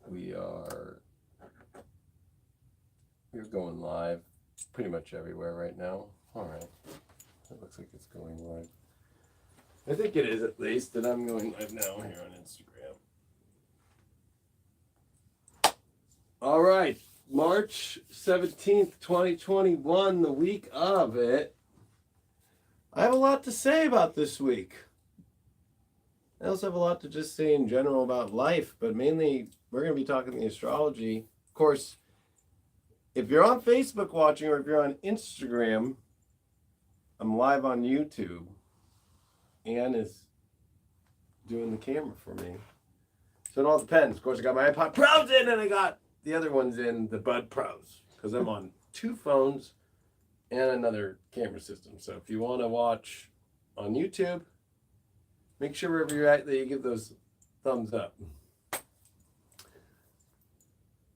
We're going live pretty much everywhere right now. All right. It looks like it's going live. I think it is at least, and I'm going live now here on Instagram. All right. March 17th, 2021, the week of it. I have a lot to say about this week. I also have a lot to just say in general about life, but mainly we're going to be talking the astrology. Of course, if you're on Facebook watching or if you're on Instagram, I'm live on YouTube. Anne is doing the camera for me. So it all depends. Of course, I got my iPod Pros in and I got the other ones in, the Bud Pros, because I'm on 2 phones and another camera system. So if you want to watch on YouTube, make sure wherever you're at that you give those thumbs up.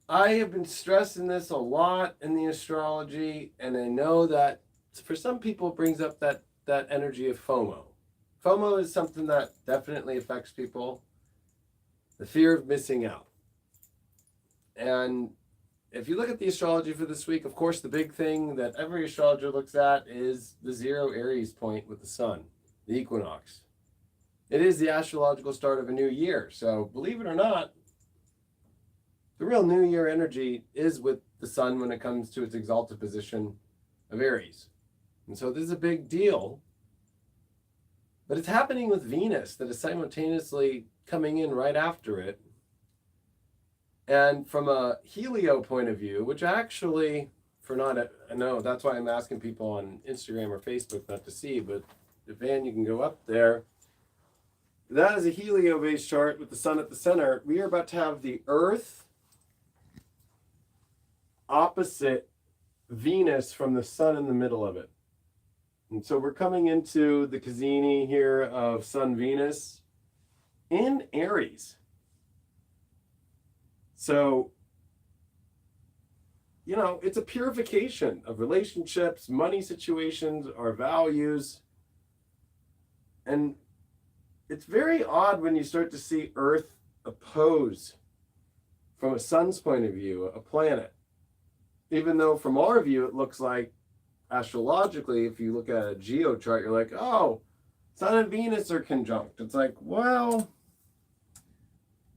I have been stressing this a lot in the astrology, and I know that for some people it brings up that energy of FOMO. FOMO is something that definitely affects people. The fear of missing out. And if you look at the astrology for this week, of course, the big thing that every astrologer looks at is the 0 Aries point with the sun, the equinox. It is the astrological start of a new year. So believe it or not, the real new year energy is with the sun when it comes to its exalted position of Aries. And so this is a big deal. But it's happening with Venus that is simultaneously coming in right after it. And from a helio point of view, which actually, I know that's why I'm asking people on Instagram or Facebook not to see, but Van, you can go up there. That is a helio-based chart with the sun at the center. We are about to have the Earth opposite Venus from the sun in the middle of it. And so we're coming into the Cassini here of Sun-Venus in Aries. So, it's a purification of relationships, money situations, our values. And it's very odd when you start to see Earth oppose, from a sun's point of view, a planet. Even though from our view, it looks like, astrologically, if you look at a geo chart, you're like, oh, Sun and Venus are conjunct. It's like, well,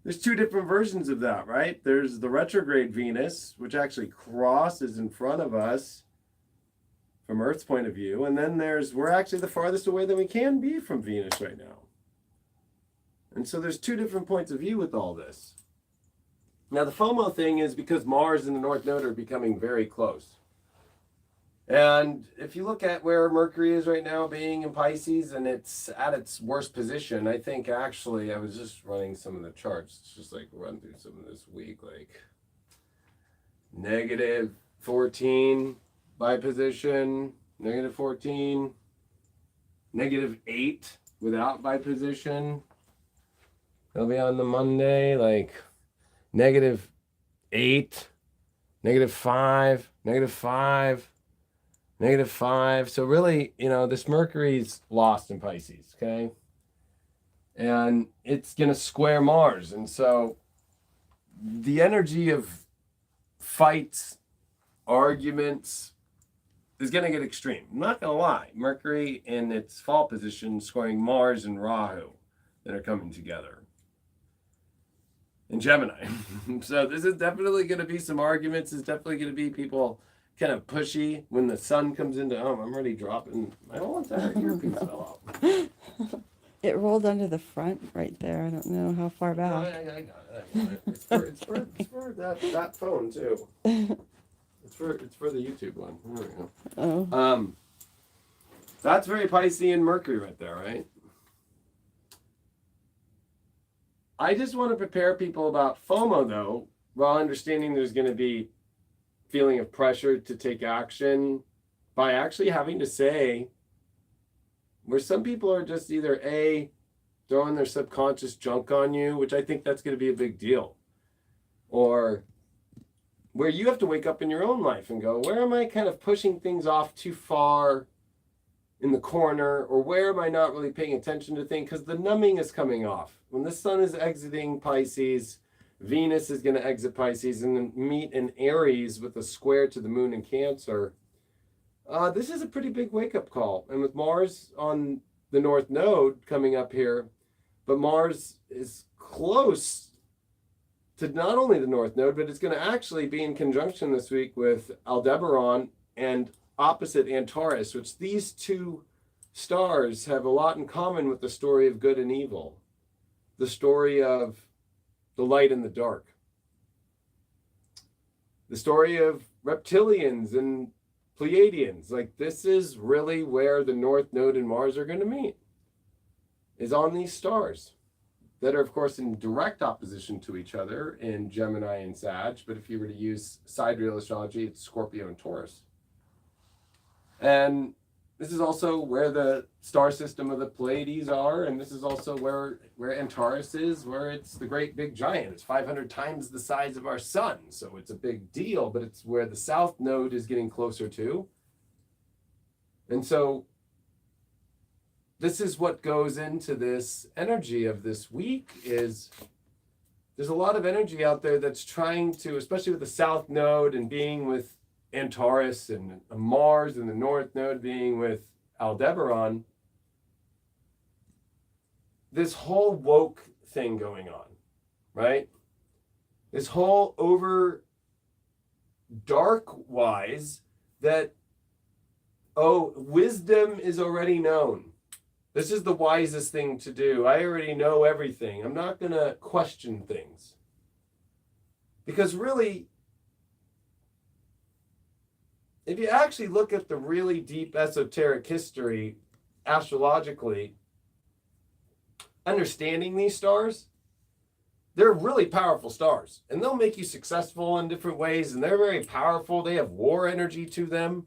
there's 2 different versions of that, right? There's the retrograde Venus, which actually crosses in front of us from Earth's point of view. And then we're actually the farthest away that we can be from Venus right now. And so there's 2 different points of view with all this. Now, the FOMO thing is because Mars and the North Node are becoming very close. And if you look at where Mercury is right now, being in Pisces, and it's at its worst position, I think actually, I was just running some of the charts, just like run through some of this week, like -14 by position, -14, -8 without by position. It'll be on the Monday, like -8, -5, -5. -5. So really, this Mercury's lost in Pisces, okay? And it's going to square Mars. And so the energy of fights, arguments is going to get extreme. I'm not going to lie. Mercury in its fall position squaring Mars and Rahu that are coming together in Gemini. So this is definitely going to be some arguments. It's definitely going to be people kind of pushy when the sun comes into I'm already dropping. I don't want that earpiece fell out. It rolled under the front right there. I don't know how far back. No, I got it. It's for that phone too. It's for the YouTube one. There we go. Oh. That's very Piscean Mercury right there, right? I just want to prepare people about FOMO though, while understanding there's going to be feeling of pressure to take action by actually having to say, where some people are just either throwing their subconscious junk on you, which I think that's going to be a big deal, or where you have to wake up in your own life and go, where am I kind of pushing things off too far in the corner, or where am I not really paying attention to things? Because the numbing is coming off. When the sun is exiting Pisces, Venus is going to exit Pisces and then meet in Aries with a square to the moon in Cancer. This is a pretty big wake-up call. And with Mars on the North Node coming up here, but Mars is close to not only the North Node, but it's going to actually be in conjunction this week with Aldebaran and opposite Antares, which these two stars have a lot in common with the story of good and evil, the story of the light and the dark, the story of reptilians and Pleiadians. Like, this is really where the North Node and Mars are going to meet, is on these stars that are, of course, in direct opposition to each other in Gemini and Sag. But if you were to use Sidereel Astrology, it's Scorpio and Taurus. And this is also where the star system of the Pleiades are, and this is also where Antares is, where it's the great big giant. It's 500 times the size of our sun, so it's a big deal, but it's where the South Node is getting closer to. And so this is what goes into this energy of this week. Is there's a lot of energy out there that's trying to, especially with the South Node and being with Antares and Mars, and the North Node being with Aldebaran, this whole woke thing going on, right? This whole over dark wise that, oh, wisdom is already known. This is the wisest thing to do. I already know everything. I'm not going to question things. Because really, if you actually look at the really deep esoteric history, astrologically, understanding these stars, they're really powerful stars. And they'll make you successful in different ways, and they're very powerful. They have war energy to them.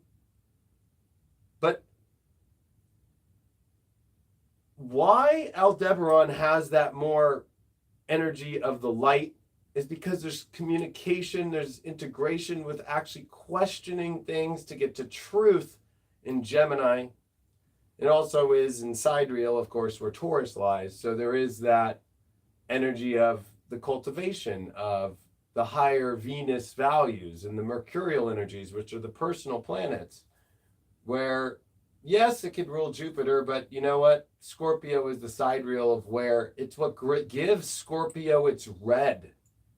But why Aldebaran has that more energy of the light is because there's communication, there's integration with actually questioning things to get to truth in Gemini. It also is in Sidereel, of course, where Taurus lies. So there is that energy of the cultivation of the higher Venus values and the Mercurial energies, which are the personal planets, where, yes, it could rule Jupiter, but you know what? Scorpio is the sidereal of where it's what gives Scorpio its red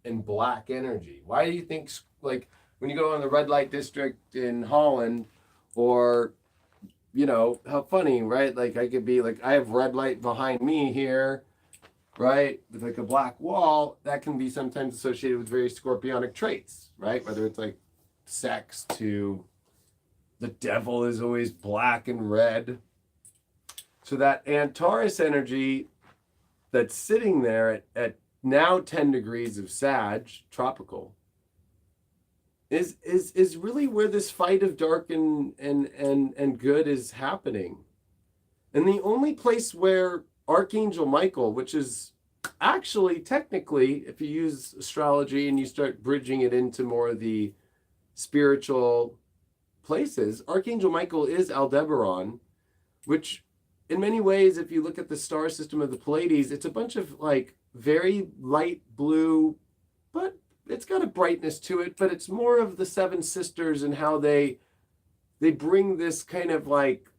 and black energy. Why do you think, like, when you go in the red light district in Holland, or, you know, how funny, right? Like, I could be like, I have red light behind me here, right? With like a black wall, that can be sometimes associated with very scorpionic traits, right? Whether it's like sex to the devil is always black and red. So that Antares energy that's sitting there at now 10 degrees of Sag, tropical, is really where this fight of dark and good is happening. And the only place where Archangel Michael, which is actually technically, if you use astrology and you start bridging it into more of the spiritual places, Archangel Michael is Aldebaran, which in many ways, if you look at the star system of the Pleiades, it's a bunch of like very light blue, but it's got a brightness to it, but it's more of the Seven Sisters and how they bring this kind of like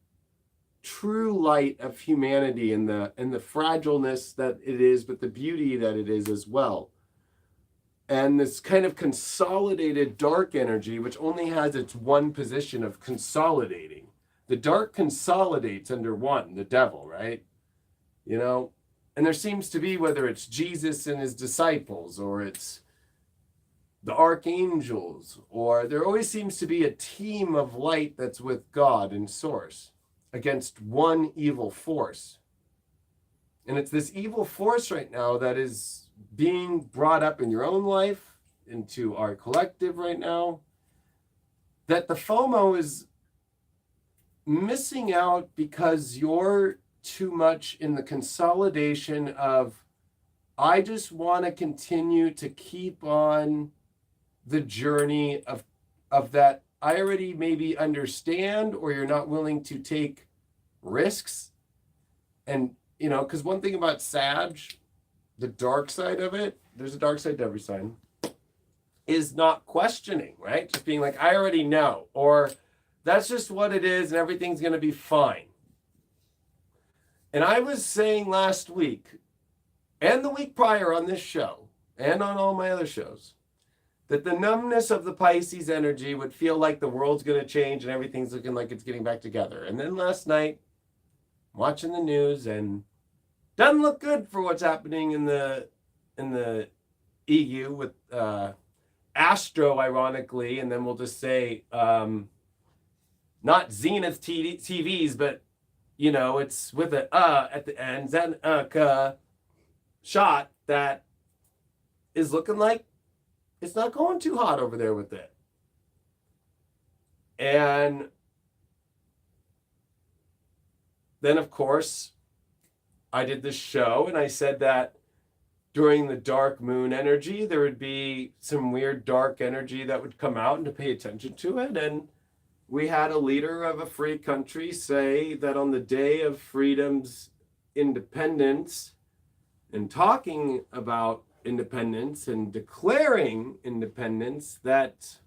true light of humanity and the fragileness that it is, but the beauty that it is as well. And this kind of consolidated dark energy, which only has its one position of consolidating. The dark consolidates under one, the devil, right? You know, and there seems to be, whether it's Jesus and his disciples, or it's the archangels, or there always seems to be a team of light that's with God and Source against one evil force. And it's this evil force right now that is being brought up in your own life, into our collective right now, that the FOMO is missing out because you're too much in the consolidation of, I just want to continue to keep on the journey of that I already maybe understand, or you're not willing to take risks. And, you know, because one thing about Sag, the dark side of it, there's a dark side to every sign, is not questioning, right? Just being like, I already know, or that's just what it is and everything's going to be fine. And I was saying last week and the week prior on this show and on all my other shows that the numbness of the Pisces energy would feel like the world's going to change and everything's looking like it's getting back together. And then last night, watching the news, and doesn't look good for what's happening in the EU with Astro, ironically, and then we'll just say not Zenith TVs, but you know, it's with an at the end, Zen shot that is looking like it's not going too hot over there with it. And then, of course, I did this show and I said that during the dark moon energy, there would be some weird dark energy that would come out and to pay attention to it. And we had a leader of a free country say that on the day of freedom's independence, and talking about independence and declaring independence, that's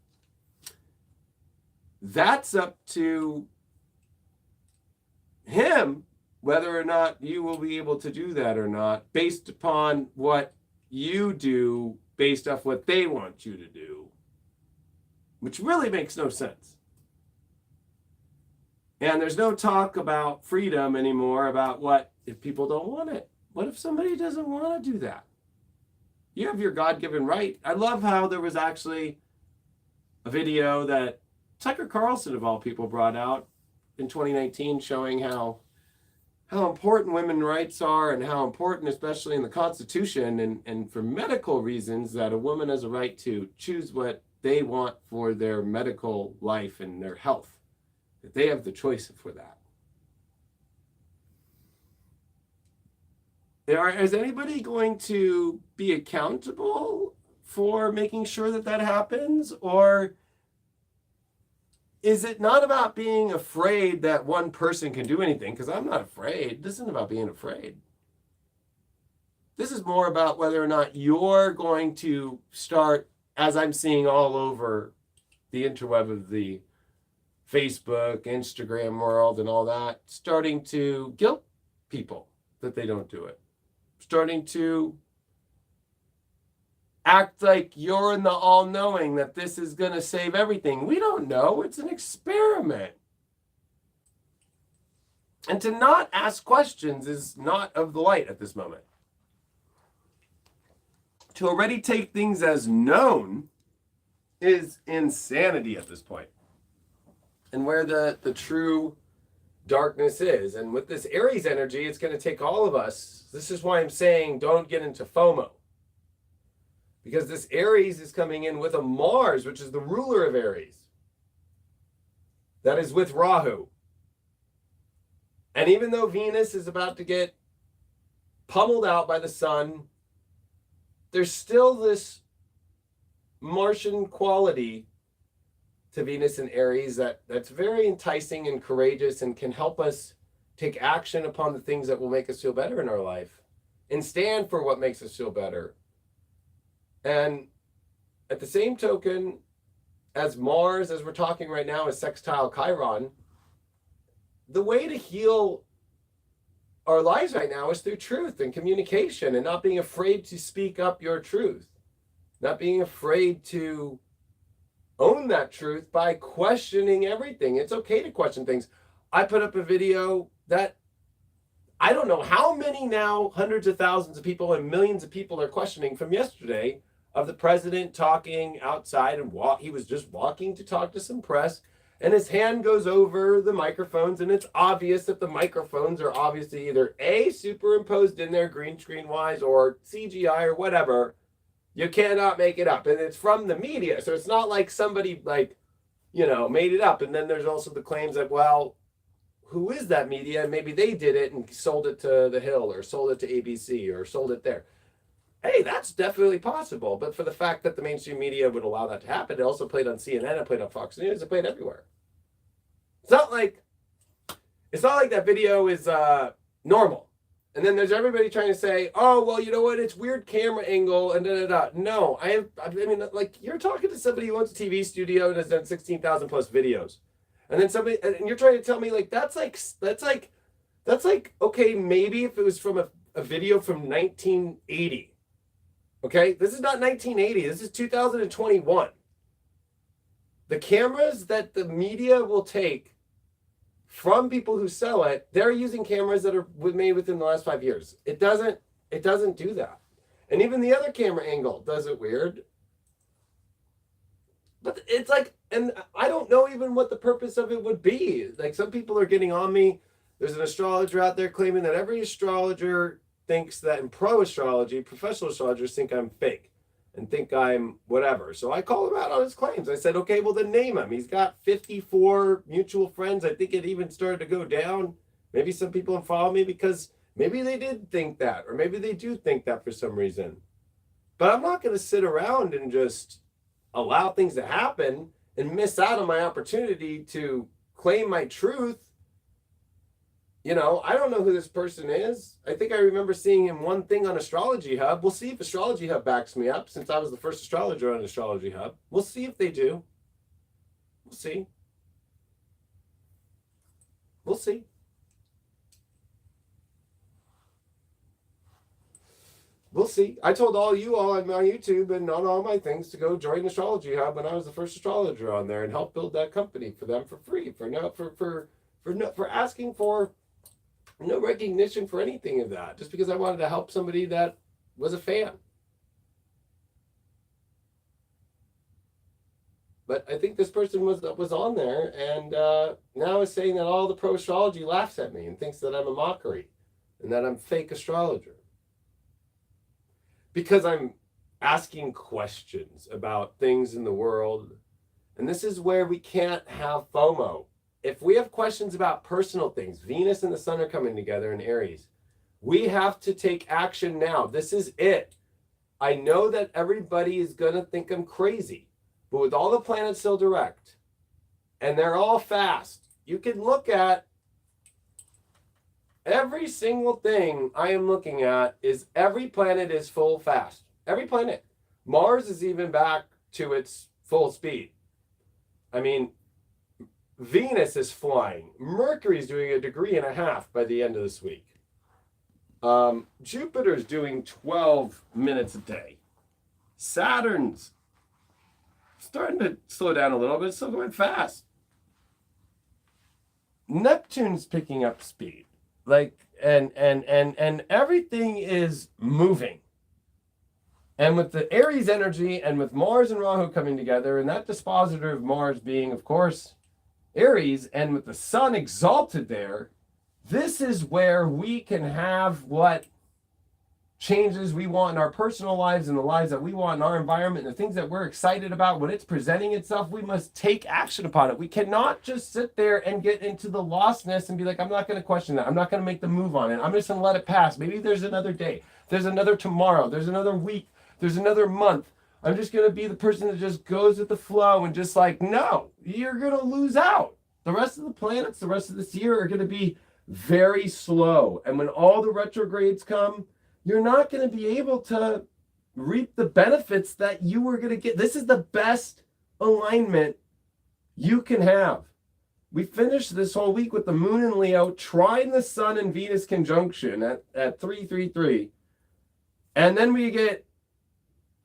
up to him whether or not you will be able to do that or not, based upon what you do, based off what they want you to do, which really makes no sense. And there's no talk about freedom anymore, about what if people don't want it? What if somebody doesn't want to do that? You have your God-given right. I love how there was actually a video that Tucker Carlson, of all people, brought out in 2019 showing how important women's rights are and how important, especially in the Constitution and for medical reasons, that a woman has a right to choose what they want for their medical life and their health, that they have the choice for that. Is anybody going to be accountable for making sure that that happens? Or is it not about being afraid that one person can do anything? Because I'm not afraid. This isn't about being afraid. This is more about whether or not you're going to start, as I'm seeing all over the interweb of the Facebook, Instagram world and all that, starting to guilt people that they don't do it. Starting to act like you're in the all-knowing, that this is going to save everything. We don't know. It's an experiment. And to not ask questions is not of the light at this moment. To already take things as known is insanity at this point. And where the true darkness is. And with this Aries energy, it's going to take all of us. This is why I'm saying don't get into FOMO. Because this Aries is coming in with a Mars, which is the ruler of Aries. That is with Rahu. And even though Venus is about to get pummeled out by the sun, there's still this Martian quality to Venus and Aries that's very enticing and courageous and can help us take action upon the things that will make us feel better in our life and stand for what makes us feel better. And at the same token, as Mars, as we're talking right now, is sextile Chiron, the way to heal our lives right now is through truth and communication and not being afraid to speak up your truth, not being afraid to own that truth by questioning everything. It's okay to question things. I put up a video that I don't know how many now, hundreds of thousands of people and millions of people are questioning from yesterday, of the president talking outside and he was just walking to talk to some press, and his hand goes over the microphones, and it's obvious that the microphones are obviously either A, superimposed in there green screen wise, or CGI or whatever. You cannot make it up. And it's from the media. So it's not like somebody made it up. And then there's also the claims that, well, who is that media? And maybe they did it and sold it to The Hill or sold it to ABC or sold it there. Hey, that's definitely possible. But for the fact that the mainstream media would allow that to happen, it also played on CNN, it played on Fox News, it played everywhere. It's not like that video is normal. And then there's everybody trying to say, oh, well, you know what? It's weird camera angle and da da da. No, I mean, like, you're talking to somebody who owns a TV studio and has done 16,000 plus videos. And then somebody, and you're trying to tell me, like, that's like, okay, maybe if it was from a video from 1980. Okay, this is not 1980. This is 2021. The cameras that the media will take from people who sell it, they're using cameras that are made within the last 5 years. It doesn't do that. And even the other camera angle does it weird. But it's like, and I don't know even what the purpose of it would be. Like, some people are getting on me. There's an astrologer out there claiming that every astrologer thinks that, in pro-astrology, professional astrologers think I'm fake and think I'm whatever. So I call him out on his claims. I said, okay, well then name him. He's got 54 mutual friends. I think it even started to go down. Maybe some people follow me because maybe they did think that, or maybe they do think that for some reason. But I'm not going to sit around and just allow things to happen and miss out on my opportunity to claim my truth. You know, I don't know who this person is. I think I remember seeing him one thing on Astrology Hub. We'll see if Astrology Hub backs me up, since I was the first astrologer on Astrology Hub. We'll see if they do. We'll see. We'll see. We'll see. I told all you all on my YouTube and on all my things to go join Astrology Hub when I was the first astrologer on there and help build that company for them for free, for asking for no recognition for anything of that, just because I wanted to help somebody that was a fan. But I think this person was on there and now is saying that all the pro astrology laughs at me and thinks that I'm a mockery and that I'm fake astrologer. Because I'm asking questions about things in the world. And this is where we can't have FOMO. If we have questions about personal things, Venus and the Sun are coming together in Aries. We have to take action now. This is it. I know that everybody is going to think I'm crazy, but with all the planets still direct, and they're all fast, you can look at every single thing I am looking at is every planet is full fast. Every planet. Mars is even back to its full speed. I mean, Venus is flying. Mercury's doing 1.5 degrees by the end of this week. Jupiter's doing 12 minutes a day. Saturn's starting to slow down a little bit, still going fast. Neptune's picking up speed. Like, and everything is moving. And with the Aries energy and with Mars and Rahu coming together, and that dispositor of Mars being, of course, Aries, and with the Sun exalted there, this is where we can have what changes we want in our personal lives and the lives that we want in our environment and the things that we're excited about. When it's presenting itself, we must take action upon it. We cannot just sit there and get into the lostness and be like, I'm not going to question that. I'm not going to make the move on it. I'm just going to let it pass. Maybe there's another day. There's another tomorrow. There's another week. There's another month. I'm just going to be the person that just goes with the flow and just like, no, you're going to lose out. The rest of the planets, the rest of this year are going to be very slow. And when all the retrogrades come, you're not going to be able to reap the benefits that you were going to get. This is the best alignment you can have. We finished this whole week with the moon in Leo, trine the Sun and Venus conjunction at 333. And then we get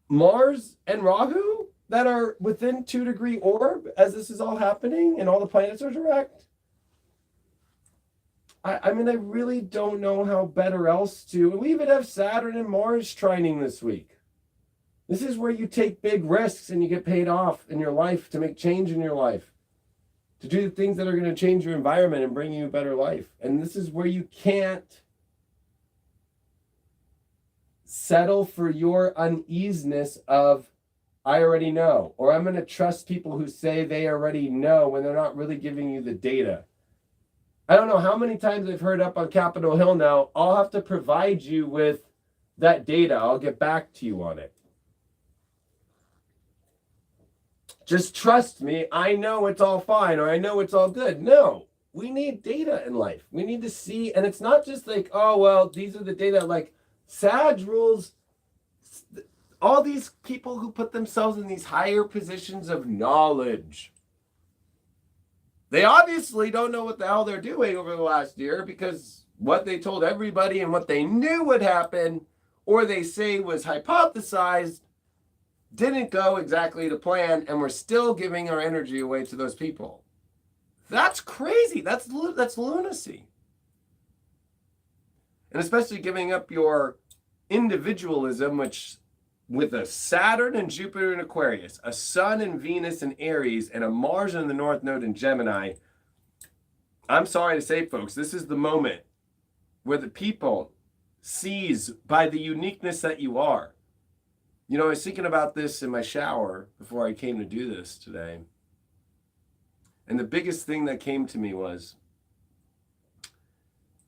Mars and Rahu that are within 2-degree orb as this is all happening and all the planets are direct. I mean, I really don't know how better else to. We even have Saturn and Mars trining this week. This is where you take big risks and you get paid off in your life to make change in your life, to do the things that are going to change your environment and bring you a better life. And this is where you can't settle for your uneasiness of, I already know, or I'm going to trust people who say they already know when they're not really giving you the data. I don't know how many times I've heard up on Capitol Hill now, I'll have to provide you with that data. I'll get back to you on it. Just trust me. I know it's all fine, or I know it's all good. No, we need data in life. We need to see, and it's not just like, oh, well, these are the data. Like, Sag rules, all these people who put themselves in these higher positions of knowledge. They obviously don't know what the hell they're doing over the last year, because what they told everybody and what they knew would happen, or they say was hypothesized, didn't go exactly to plan, and we're still giving our energy away to those people. That's crazy. That's lunacy. And especially giving up your individualism, which with a Saturn and Jupiter in Aquarius, a Sun and Venus in Aries, and a Mars in the North Node in Gemini, I'm sorry to say, folks, this is the moment where the people seize by the uniqueness that you are. You know, I was thinking about this in my shower before I came to do this today. And the biggest thing that came to me was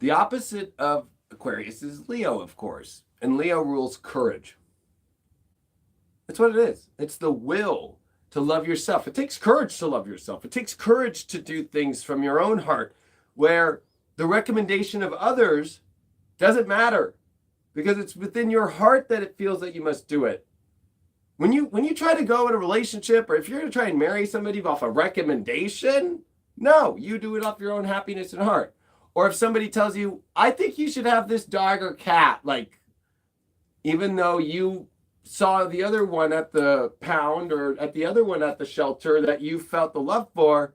the opposite of Aquarius is Leo, of course. And Leo rules courage. That's what it is. It's the will to love yourself. It takes courage to love yourself. It takes courage to do things from your own heart, where the recommendation of others doesn't matter, because it's within your heart that it feels that you must do it. When you try to go in a relationship, or if you're going to try and marry somebody off a recommendation, no, you do it off your own happiness and heart. Or if somebody tells you, I think you should have this dog or cat, like, even though you saw the other one at the pound or at the other one at the shelter that you felt the love for,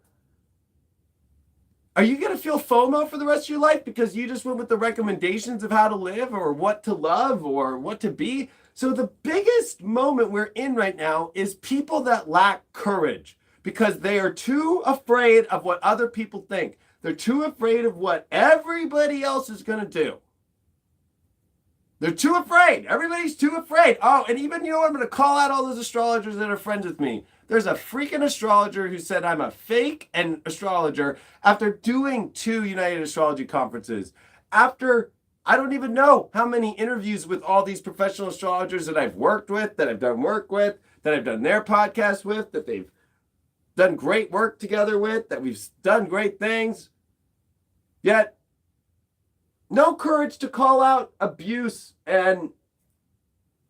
are you going to feel FOMO for the rest of your life because you just went with the recommendations of how to live or what to love or what to be? So the biggest moment we're in right now is people that lack courage because they are too afraid of what other people think. They're too afraid of what everybody else is going to do. They're too afraid. Everybody's too afraid. Oh, and even, you know what? I'm going to call out all those astrologers that are friends with me. There's a freaking astrologer who said I'm a fake and astrologer after doing 2 United Astrology conferences. After, I don't even know how many interviews with all these professional astrologers that I've worked with, that I've done work with, that I've done their podcast with, that they've done great work together with, that we've done great things. Yet, no courage to call out abuse and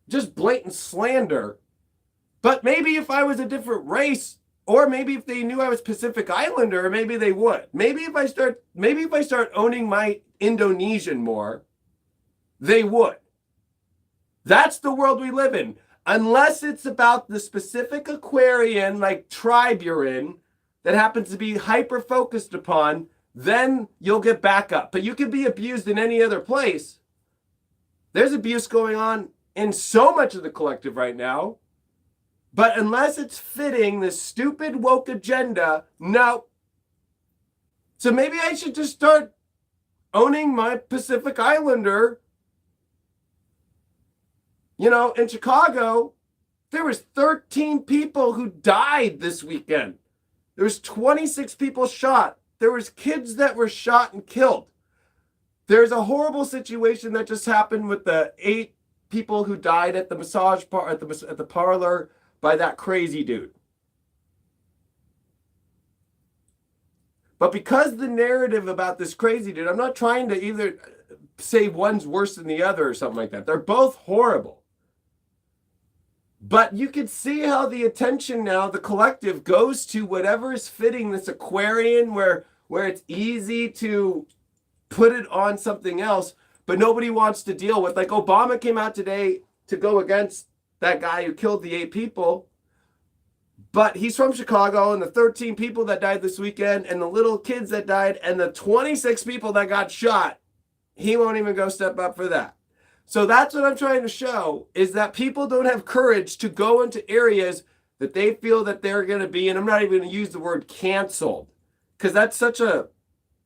just blatant slander. But maybe if I was a different race, or maybe if they knew I was Pacific Islander, maybe they would. Maybe if I start owning my Indonesian more, they would. That's the world we live in. Unless it's about the specific Aquarian, like tribe you're in, that happens to be hyper-focused upon, then you'll get back up. But you can be abused in any other place. There's abuse going on in so much of the collective right now. But unless it's fitting this stupid woke agenda, no. So maybe I should just start owning my Pacific Islander. You know, in Chicago, there was 13 people who died this weekend. There was 26 people shot. There was kids that were shot and killed. There's a horrible situation that just happened with the 8 people who died at the massage at the parlor by that crazy dude. But because the narrative about this crazy dude, I'm not trying to either say one's worse than the other or something like that. They're both horrible. But you can see how the attention now, the collective, goes to whatever is fitting this Aquarian, where it's easy to put it on something else, but nobody wants to deal with. Like Obama came out today to go against that guy who killed the 8 people. But he's from Chicago, and the 13 people that died this weekend, and the little kids that died, and the 26 people that got shot, he won't even go step up for that. So that's what I'm trying to show, is that people don't have courage to go into areas that they feel that they're going to be, and I'm not even going to use the word canceled, because that's such a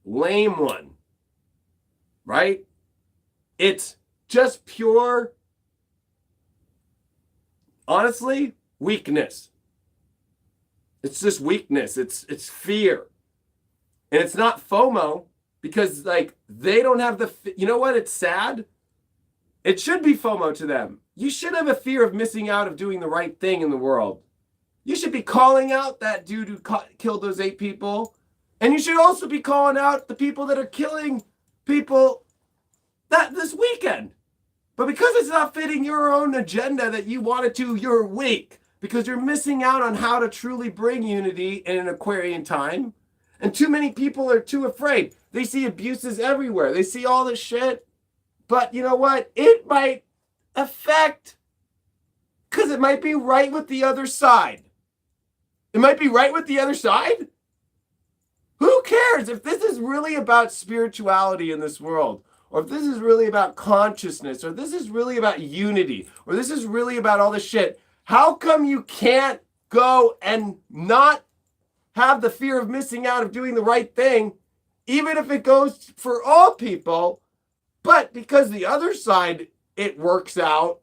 lame one, right? It's just pure, honestly, weakness. It's just weakness. It's fear. And it's not FOMO, because like they don't have the, you know what? It's sad. It should be FOMO to them. You should have a fear of missing out of doing the right thing in the world. You should be calling out that dude who killed those 8 people. And you should also be calling out the people that are killing people this weekend. But because it's not fitting your own agenda that you wanted to, you're weak. Because you're missing out on how to truly bring unity in an Aquarian time. And too many people are too afraid. They see abuses everywhere. They see all this shit. But you know what? It might affect, because it might be right with the other side. It might be right with the other side. Who cares if this is really about spirituality in this world? Or if this is really about consciousness, or this is really about unity, or this is really about all this shit, how come you can't go and not have the fear of missing out of doing the right thing, even if it goes for all people, but because the other side, it works out,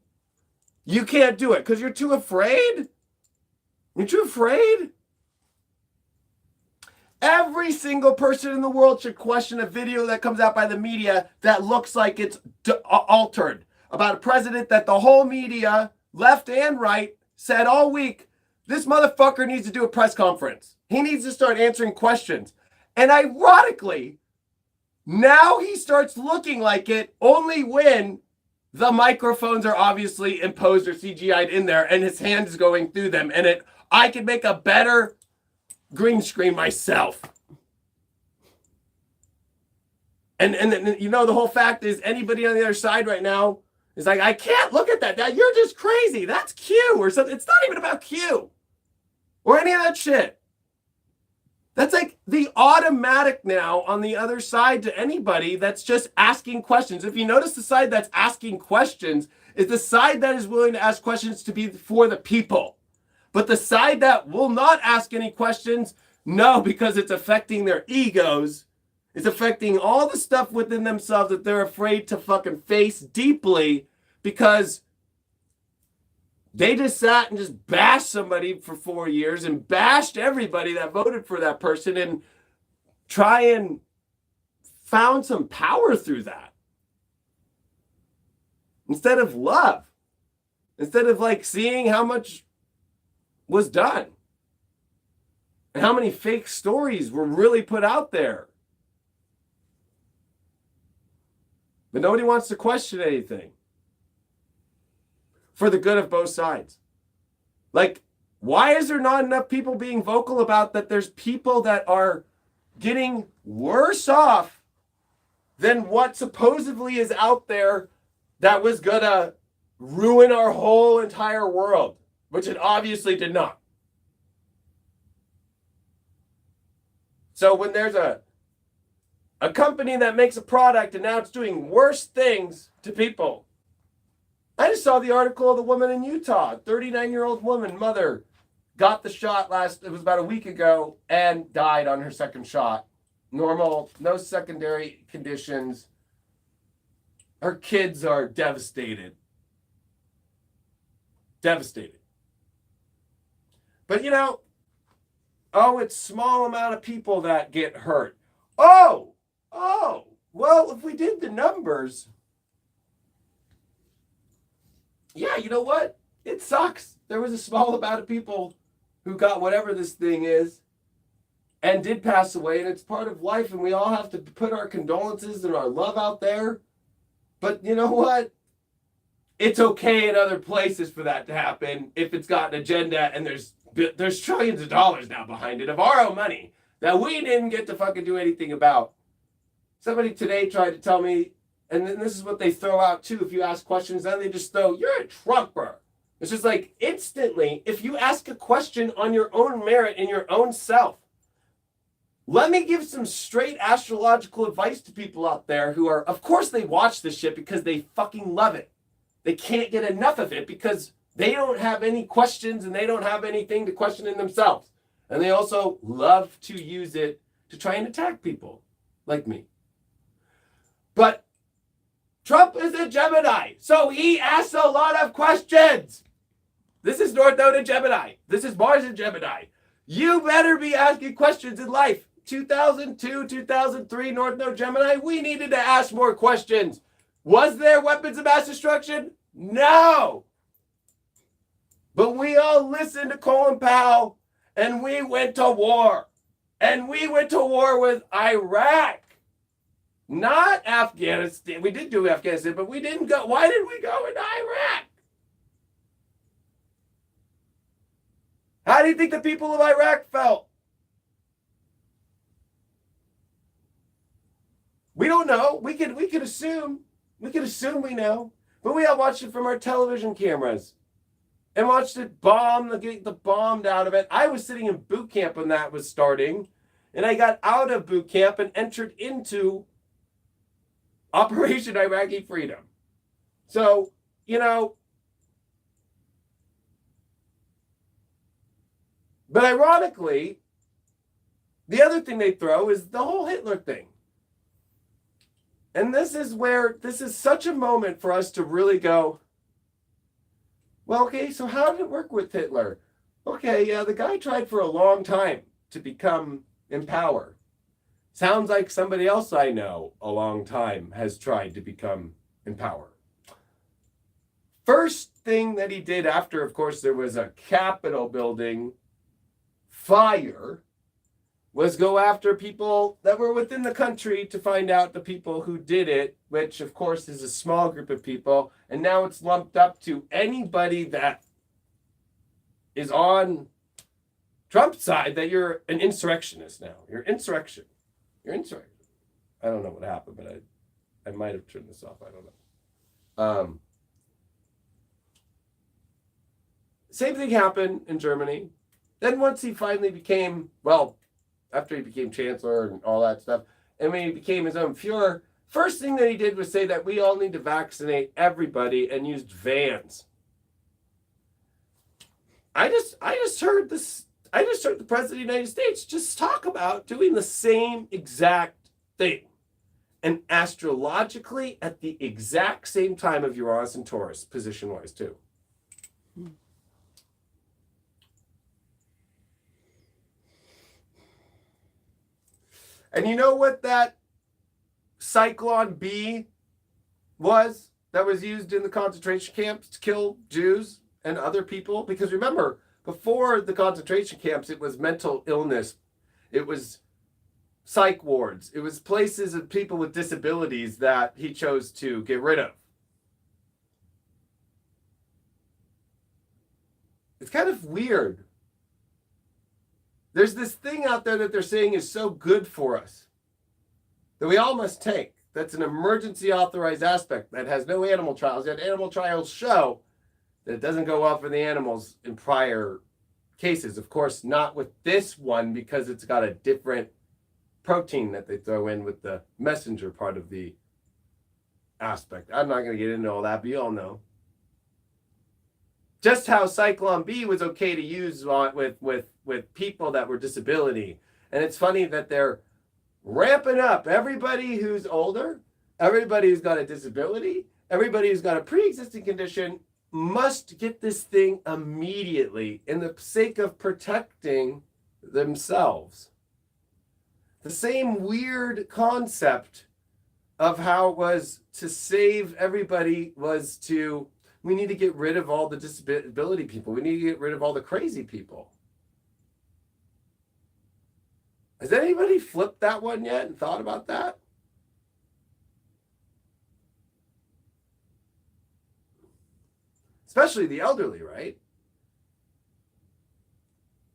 you can't do it because you're too afraid? You're too afraid? Every single person in the world should question a video that comes out by the media that looks like it's altered about a president that the whole media, left and right, said all week, this motherfucker needs to do a press conference. He needs to start answering questions. And ironically, now he starts looking like it only when the microphones are obviously imposed or CGI'd in there and his hand is going through them. And I can make a better green screen myself. And you know, the whole fact is anybody on the other side right now is like, I can't look at that. You're just crazy. That's Q or something. It's not even about Q or any of that shit. That's like the automatic now on the other side to anybody that's just asking questions. If you notice, the side that's asking questions is the side that is willing to ask questions to be for the people. But the side that will not ask any questions, no, because it's affecting their egos. It's affecting all the stuff within themselves that they're afraid to fucking face deeply because they just sat and just bashed somebody for 4 years and bashed everybody that voted for that person and try and found some power through that. Instead of love. Instead of like seeing how much was done and how many fake stories were really put out there. But nobody wants to question anything for the good of both sides. Like, why is there not enough people being vocal about that there's people that are getting worse off than what supposedly is out there that was gonna ruin our whole entire world? Which it obviously did not. So when there's a company that makes a product and now it's doing worse things to people. I just saw the article of the woman in Utah, 39-year-old woman, mother, got the shot it was about a week ago, and died on her second shot. Normal, no secondary conditions. Her kids are devastated. Devastated. But you know, it's small amount of people that get hurt. Well, if we did the numbers, yeah, you know what? It sucks. There was a small amount of people who got whatever this thing is and did pass away, and it's part of life, and we all have to put our condolences and our love out there. But you know what? It's okay in other places for that to happen if it's got an agenda and there's trillions of dollars now behind it of our own money that we didn't get to fucking do anything about. Somebody today tried to tell me, and then this is what they throw out too, if you ask questions, then they just throw, you're a Trumper. It's just like instantly, if you ask a question on your own merit in your own self, let me give some straight astrological advice to people out there who are, of course they watch this shit because they fucking love it. They can't get enough of it because they don't have any questions and they don't have anything to question in themselves. And they also love to use it to try and attack people like me. But Trump is a Gemini, so he asks a lot of questions. This is North Node in Gemini. This is Mars in Gemini. You better be asking questions in life. 2002, 2003, North Node Gemini, we needed to ask more questions. Was there weapons of mass destruction? No. But we all listened to Colin Powell and we went to war. And we went to war with Iraq, not Afghanistan. We did do Afghanistan, but we didn't go. Why did we go into Iraq? How do you think the people of Iraq felt? We don't know. We could assume. We could assume we know. But we all watched it from our television cameras and watched it get the bombed out of it. I was sitting in boot camp when that was starting, and I got out of boot camp and entered into Operation Iraqi Freedom. So, but ironically, the other thing they throw is the whole Hitler thing. And this is such a moment for us to really go, well, okay, so how did it work with Hitler? Okay, yeah, the guy tried for a long time to become in power. Sounds like somebody else I know a long time has tried to become in power. First thing that he did after, of course, there was a Capitol building fire, was go after people that were within the country to find out the people who did it, which of course is a small group of people. And now it's lumped up to anybody that is on Trump's side, that you're an insurrectionist now. You're insurrection. You're insurrection. I don't know what happened, but I might have turned this off. I don't know. Same thing happened in Germany. Then once he finally became, after he became chancellor and all that stuff, and when he became his own Fuhrer, first thing that he did was say that we all need to vaccinate everybody and used vans. I just heard the President of the United States just talk about doing the same exact thing. And astrologically at the exact same time of Uranus and Taurus, position-wise too. And you know what that Cyclone B was that was used in the concentration camps to kill Jews and other people? Because remember, before the concentration camps, it was mental illness. It was psych wards. It was places of people with disabilities that he chose to get rid of. It's kind of weird. There's this thing out there that they're saying is so good for us that we all must take. That's an emergency authorized aspect that has no animal trials. Yet animal trials show that it doesn't go well for the animals in prior cases. Of course, not with this one because it's got a different protein that they throw in with the messenger part of the aspect. I'm not going to get into all that, but you all know. Just how Cyclone B was okay to use with people that were disability. And it's funny that they're ramping up everybody who's older, everybody who's got a disability, everybody who's got a pre-existing condition must get this thing immediately in the sake of protecting themselves. The same weird concept of how it was to save everybody was to, we need to get rid of all the disability people. We need to get rid of all the crazy people. Has anybody flipped that one yet and thought about that? Especially the elderly, right?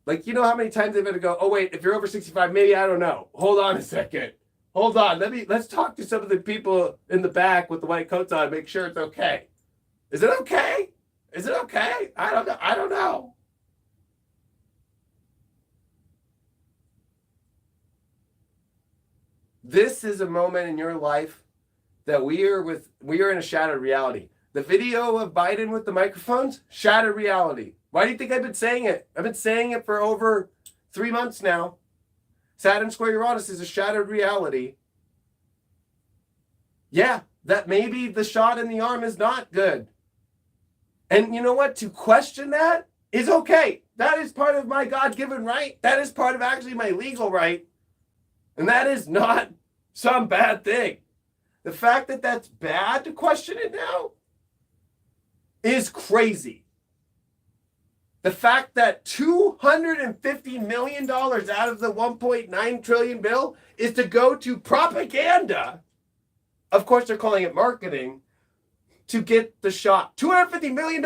Like, you know how many times they've had to go, oh wait, if you're over 65, maybe, I don't know. Hold on a second. Hold on. Let's talk to some of the people in the back with the white coats on, make sure it's okay. Is it okay? Is it okay? I don't know. This is a moment in your life that we are in a shattered reality. The video of Biden with the microphones, shattered reality. Why do you think I've been saying it? I've been saying it for over 3 months now. Saturn square Uranus is a shattered reality. Yeah, that maybe the shot in the arm is not good. And you know what? To question that is okay. That is part of my God-given right. That is part of actually my legal right. And that is not some bad thing. The fact that that's bad to question it now is crazy. The fact that $250 million out of the 1.9 trillion bill is to go to propaganda. Of course, they're calling it marketing to get the shot. $250 million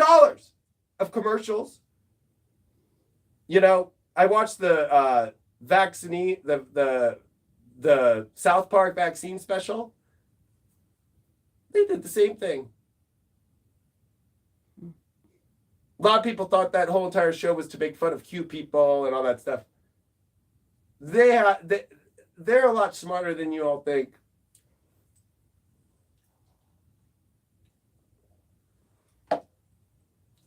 of commercials. You know, I watched the vaccine, the South Park vaccine special. They did the same thing. A lot of people thought that whole entire show was to make fun of cute people and all that stuff. They're a lot smarter than you all think.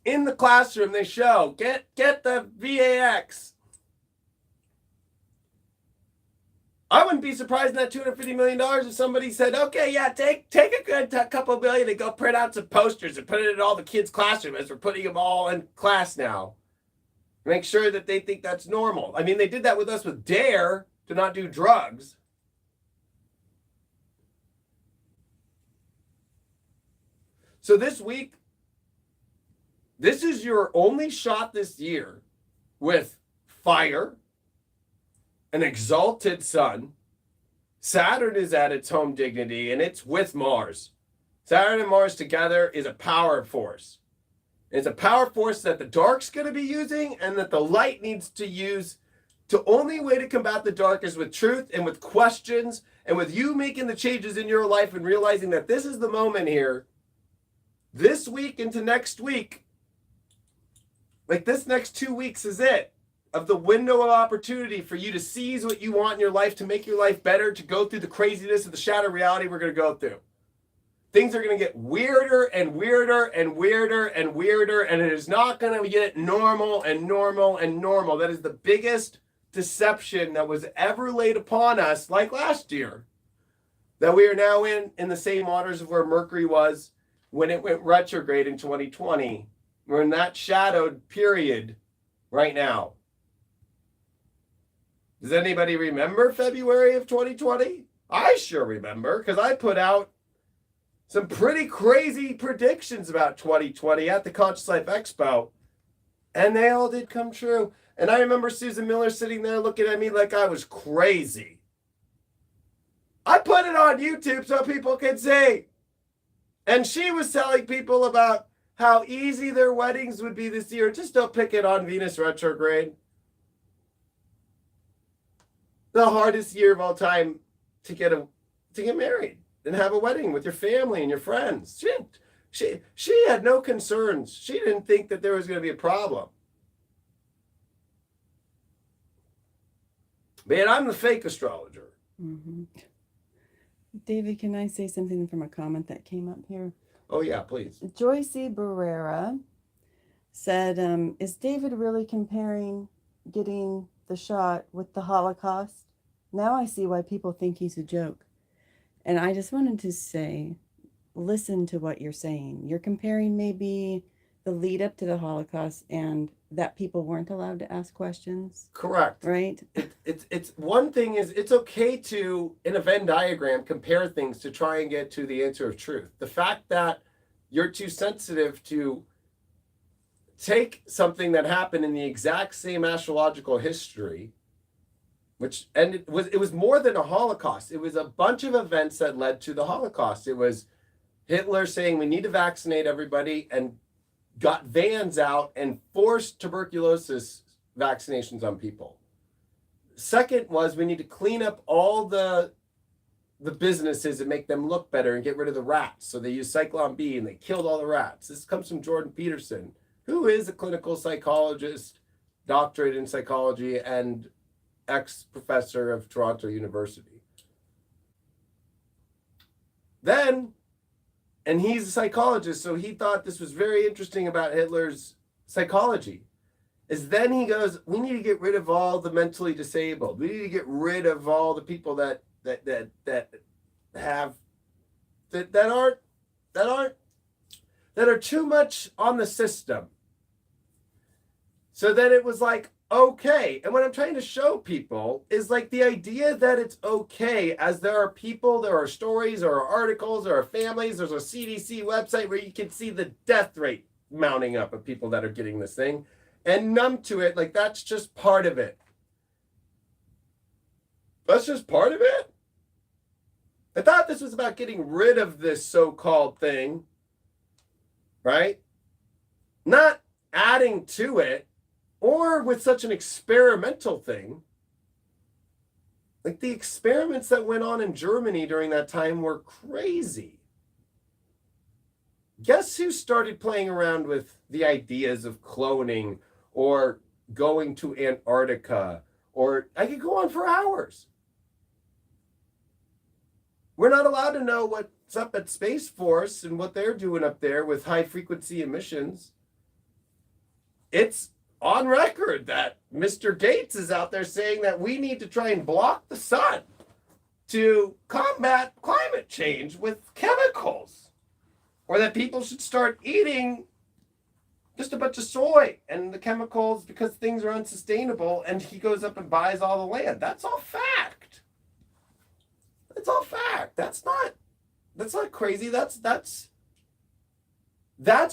In the classroom, they show, get the VAX. I wouldn't be surprised in that $250 million if somebody said, okay, yeah, take a good couple billion and go print out some posters and put it in all the kids' classrooms as we're putting them all in class now. Make sure that they think that's normal. I mean, they did that with us with DARE to not do drugs. So this week, this is your only shot this year with fire, an exalted sun. Saturn is at its home dignity, and it's with Mars. Saturn and Mars together is a power force. It's a power force that the dark's going to be using and that the light needs to use. The only way to combat the dark is with truth and with questions and with you making the changes in your life and realizing that this is the moment here. This week into next week, like this next 2 weeks is it. Of the window of opportunity for you to seize what you want in your life, to make your life better, to go through the craziness of the shadow reality we're going to go through. Things are going to get weirder and weirder and weirder and weirder, and it is not going to get normal and normal and normal. That is the biggest deception that was ever laid upon us, like last year. That we are now in the same waters of where Mercury was when it went retrograde in 2020. We're in that shadowed period right now. Does anybody remember February of 2020? I sure remember, because I put out some pretty crazy predictions about 2020 at the Conscious Life Expo, and they all did come true. And I remember Susan Miller sitting there looking at me like I was crazy. I put it on YouTube so people could see. And she was telling people about how easy their weddings would be this year. Just don't pick it on Venus retrograde. The hardest year of all time to get married and have a wedding with your family and your friends. She had no concerns. She didn't think that there was going to be a problem. Man, I'm the fake astrologer. Mm-hmm. David, can I say something from a comment that came up here? Oh, yeah, please. Joyce Barrera said, is David really comparing getting the shot with the Holocaust? Now I see why people think he's a joke. And I just wanted to say, listen to what you're saying. You're comparing maybe the lead up to the Holocaust and that people weren't allowed to ask questions. Correct. Right? It's one thing is it's okay to, in a Venn diagram, compare things to try and get to the answer of truth. The fact that you're too sensitive to take something that happened in the exact same astrological history, it was more than a Holocaust. It was a bunch of events that led to the Holocaust. It was Hitler saying we need to vaccinate everybody and got vans out and forced tuberculosis vaccinations on people. Second was we need to clean up all the businesses and make them look better and get rid of the rats. So they used Cyclone B and they killed all the rats. This comes from Jordan Peterson, who is a clinical psychologist, doctorate in psychology, and ex-professor of Toronto University. Then, and he's a psychologist, so he thought this was very interesting about Hitler's psychology, is then he goes, we need to get rid of all the mentally disabled. We need to get rid of all the people that are too much on the system. So then it was like, okay. And what I'm trying to show people is like the idea that it's okay, as there are people, there are stories, there are articles, there are families, there's a CDC website where you can see the death rate mounting up of people that are getting this thing. and numb to it. Like, that's just part of it. That's just part of it. I thought this was about getting rid of this so-called thing, right? Not adding to it, or with such an experimental thing. Like, the experiments that went on in Germany during that time were crazy. Guess who started playing around with the ideas of cloning or going to Antarctica? Or I could go on for hours. We're not allowed to know what's up at Space Force and what they're doing up there with high frequency emissions. It's on record that Mr. Gates is out there saying that we need to try and block the sun to combat climate change with chemicals, or that people should start eating just a bunch of soy and the chemicals because things are unsustainable, and he goes up and buys all the land. That's all fact. That's all fact. That's not crazy. That's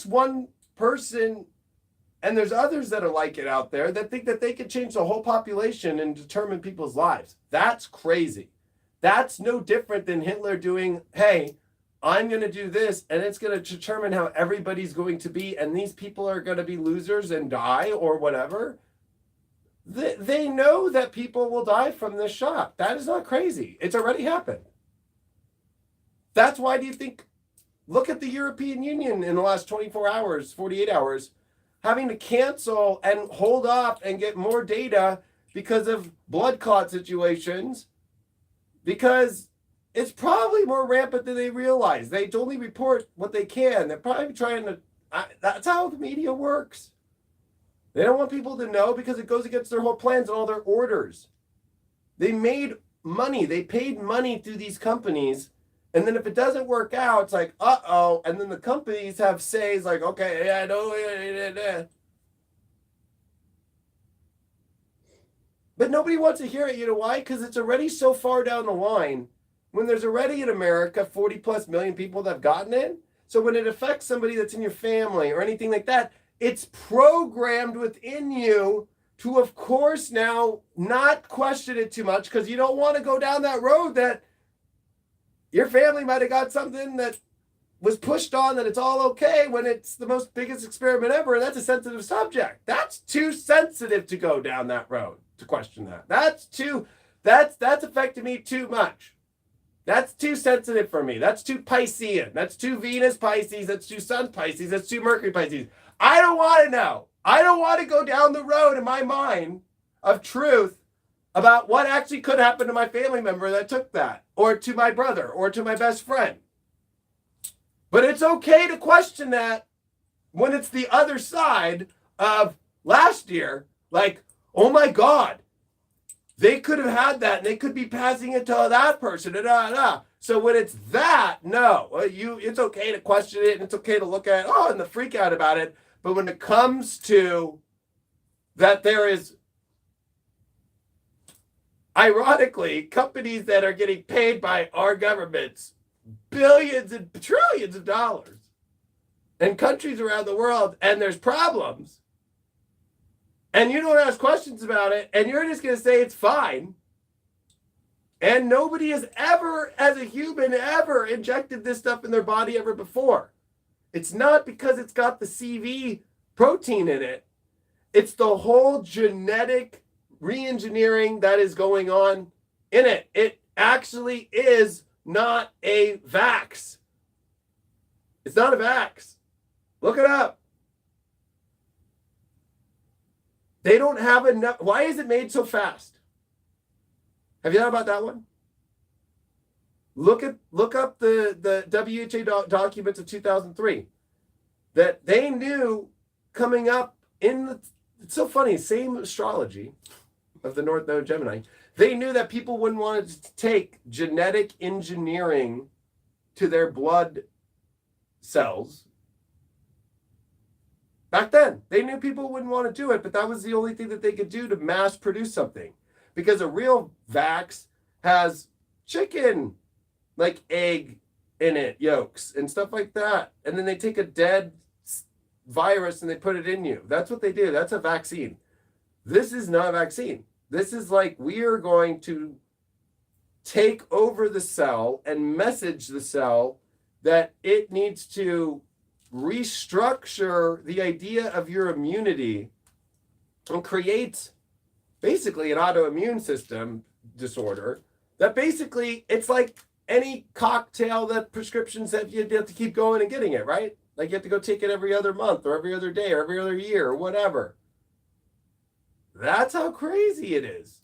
one person. And there's others that are like it out there that think that they could change the whole population and determine people's lives. That's crazy. That's no different than Hitler doing, hey, I'm going to do this, and it's going to determine how everybody's going to be, and these people are going to be losers and die or whatever. They know that people will die from this shot. That is not crazy. It's already happened. That's why do you think, look at the European Union in the last 24 hours, 48 hours, having to cancel and hold off and get more data because of blood clot situations, because it's probably more rampant than they realize. They only report what they can. They're probably trying to, that's how the media works. They don't want people to know because it goes against their whole plans and all their orders. They made money. They paid money through these companies. And then if it doesn't work out, it's like, uh-oh. And then the companies have says like, okay, yeah, no. But nobody wants to hear it. You know why? Because it's already so far down the line. When there's already in America 40 plus million people that have gotten it. So when it affects somebody that's in your family or anything like that, it's programmed within you to, of course, now not question it too much, because you don't want to go down that road that your family might have got something that was pushed on that it's all okay when it's the most biggest experiment ever, and that's a sensitive subject. That's too sensitive to go down that road to question that. That's affected me too much. That's too sensitive for me. That's too Piscean. That's too Venus Pisces. That's too Sun Pisces. That's too Mercury Pisces. I don't want to know. I don't want to go down the road in my mind of truth about what actually could happen to my family member that took that, or to my brother, or to my best friend. But it's okay to question that when it's the other side of last year, like, oh my God, they could have had that and they could be passing it to that person. So when it's that, no, it's okay to question it and it's okay to look at it, and the freak out about it. But when it comes to that, there is, ironically, companies that are getting paid by our governments billions and trillions of dollars, and countries around the world, and there's problems, and you don't ask questions about it, and you're just going to say it's fine, and nobody has ever, as a human, ever injected this stuff in their body ever before. It's not because it's got the CV protein in it. It's the whole genetic re-engineering that is going on in it. It actually is not a vax. It's not a vax. Look it up. They don't have enough. Why is it made so fast? Have you thought about that one? Look up the WHO documents of 2003 that they knew coming up in the, it's so funny, same astrology of the North Node Gemini. They knew that people wouldn't want to take genetic engineering to their blood cells. Back then, they knew people wouldn't want to do it, but that was the only thing that they could do to mass produce something. Because a real vax has chicken, like egg in it, yolks, and stuff like that. And then they take a dead virus and they put it in you. That's what they do. That's a vaccine. This is not a vaccine. This is like we are going to take over the cell and message the cell that it needs to restructure the idea of your immunity and create basically an autoimmune system disorder that basically it's like any cocktail that prescription said you'd have to keep going and getting it, right? Like you have to go take it every other month or every other day or every other year or whatever. That's how crazy it is.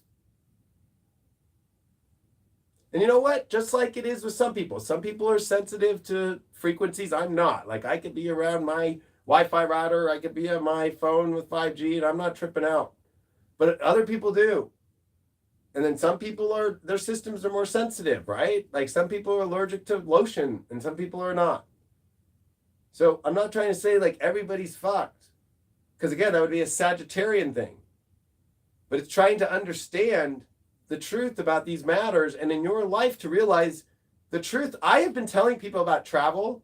And you know what? Just like it is with some people are sensitive to frequencies. I'm not. Like I could be around my Wi-Fi router, I could be on my phone with 5G and I'm not tripping out. But other people do. And then some people their systems are more sensitive, right? Like some people are allergic to lotion and some people are not. So I'm not trying to say like everybody's fucked. Because again, that would be a Sagittarian thing. But it's trying to understand the truth about these matters and in your life to realize the truth. I have been telling people about travel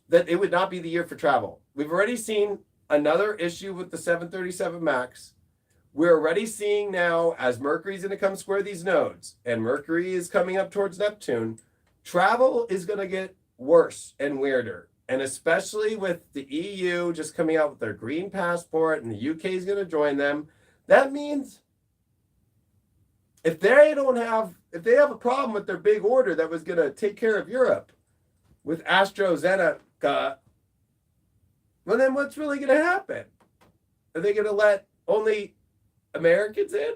that it would not be the year for travel. We've already seen another issue with the 737 MAX. We're already seeing now, as Mercury's going to come square these nodes, and Mercury is coming up towards Neptune, travel is going to get worse and weirder. And especially with the EU just coming out with their green passport and the UK is going to join them, that means if they have a problem with their big order that was going to take care of Europe with AstraZeneca, well, then what's really going to happen? Are they going to let only Americans in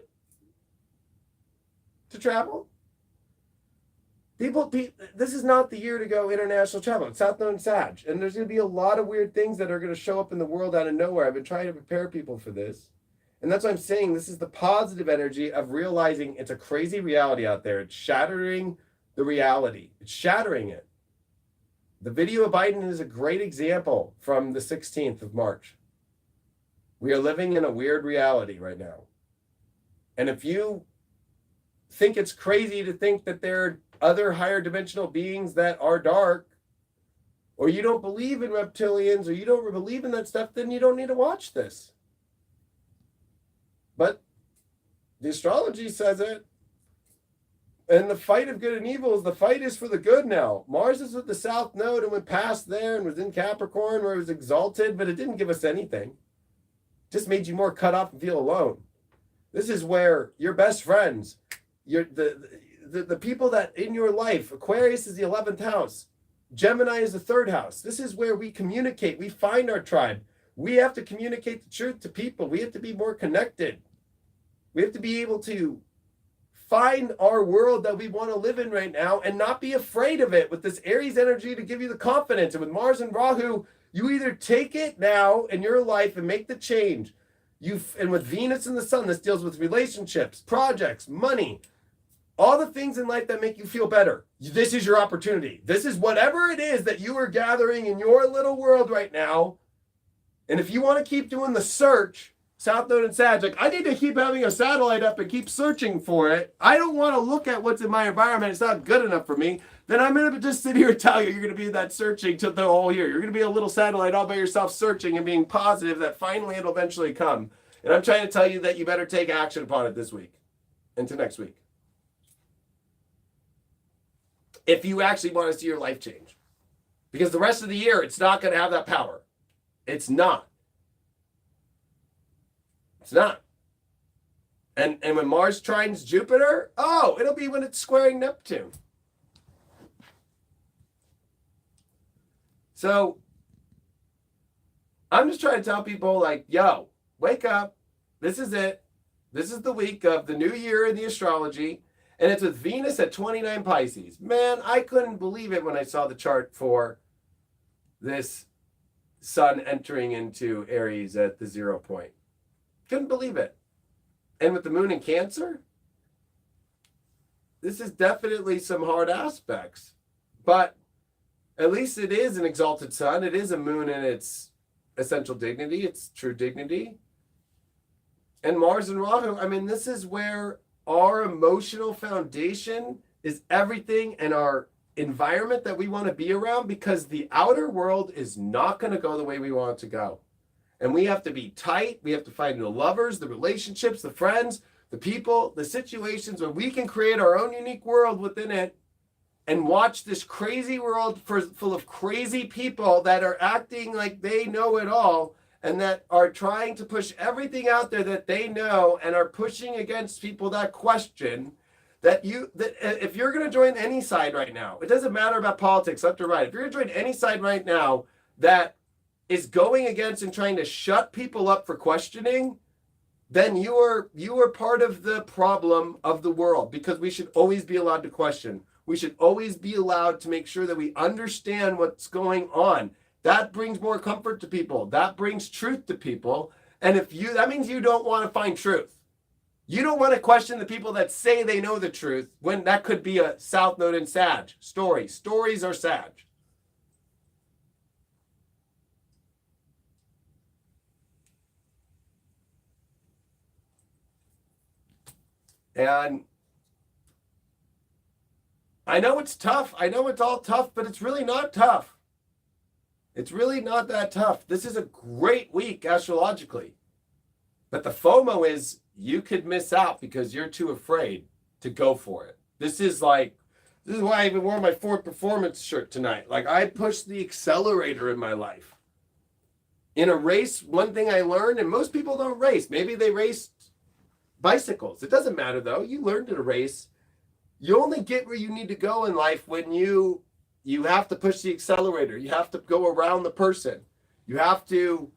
to travel? This is not the year to go international travel. It's South Node Sag. And there's going to be a lot of weird things that are going to show up in the world out of nowhere. I've been trying to prepare people for this. And that's why I'm saying this is the positive energy of realizing it's a crazy reality out there. It's shattering the reality. It's shattering it. The video of Biden is a great example from the 16th of March. We are living in a weird reality right now. And if you think it's crazy to think that there are other higher dimensional beings that are dark, or you don't believe in reptilians, or you don't believe in that stuff, then you don't need to watch this. But the astrology says it. And the fight of good and evil the fight is for the good now. Mars is with the South Node and went past there and was in Capricorn where it was exalted, but it didn't give us anything. It just made you more cut off and feel alone. This is where your best friends, the people that in your life, Aquarius is the 11th house. Gemini is the 3rd house. This is where we communicate. We find our tribe. We have to communicate the truth to people. We have to be more connected. We have to be able to find our world that we want to live in right now and not be afraid of it with this Aries energy to give you the confidence. And with Mars and Rahu, you either take it now in your life and make the change. And with Venus and the Sun, this deals with relationships, projects, money, all the things in life that make you feel better. This is your opportunity. This is whatever it is that you are gathering in your little world right now. And if you want to keep doing the search, South Node and Sag, like I need to keep having a satellite up and keep searching for it. I don't want to look at what's in my environment. It's not good enough for me. Then I'm going to just sit here and tell you, you're going to be that searching to the whole year. You're going to be a little satellite all by yourself searching and being positive that finally it'll eventually come. And I'm trying to tell you that you better take action upon it this week into next week. If you actually want to see your life change. Because the rest of the year, it's not going to have that power. It's not. It's not. And when Mars trines Jupiter, it'll be when it's squaring Neptune. So I'm just trying to tell people like, yo, wake up. This is it. This is the week of the new year in the astrology. And it's with Venus at 29 Pisces. Man, I couldn't believe it when I saw the chart for this Sun entering into Aries at the 0 point. Couldn't believe it. And with the moon in Cancer, this is definitely some hard aspects. But at least it is an exalted sun. It is a moon in its essential dignity, its true dignity. And Mars and Rahu, I mean, this is where our emotional foundation is everything, and our environment that we want to be around, because the outer world is not going to go the way we want it to go. And we have to be tight. We have to find the lovers, the relationships, the friends, the people, the situations where we can create our own unique world within it and watch this crazy world full of crazy people that are acting like they know it all and that are trying to push everything out there that they know and are pushing against people that question. That if you're going to join any side right now, it doesn't matter about politics, left or right. If you're going to join any side right now that is going against and trying to shut people up for questioning, then you are part of the problem of the world, because we should always be allowed to question. We should always be allowed to make sure that we understand what's going on. That brings more comfort to people. That brings truth to people. And that means you don't want to find truth. You don't want to question the people that say they know the truth, when that could be a South Node in Sag story. Stories are Sag. And I know it's tough. I know it's all tough, but it's really not tough. It's really not that tough. This is a great week astrologically. But the FOMO is you could miss out because you're too afraid to go for it. This is why I even wore my Ford Performance shirt tonight. Like, I pushed the accelerator in my life. In a race, one thing I learned, and most people don't race. Maybe they race bicycles. It doesn't matter though. You learned in a race. You only get where you need to go in life when you have to push the accelerator. You have to go around the person. You have to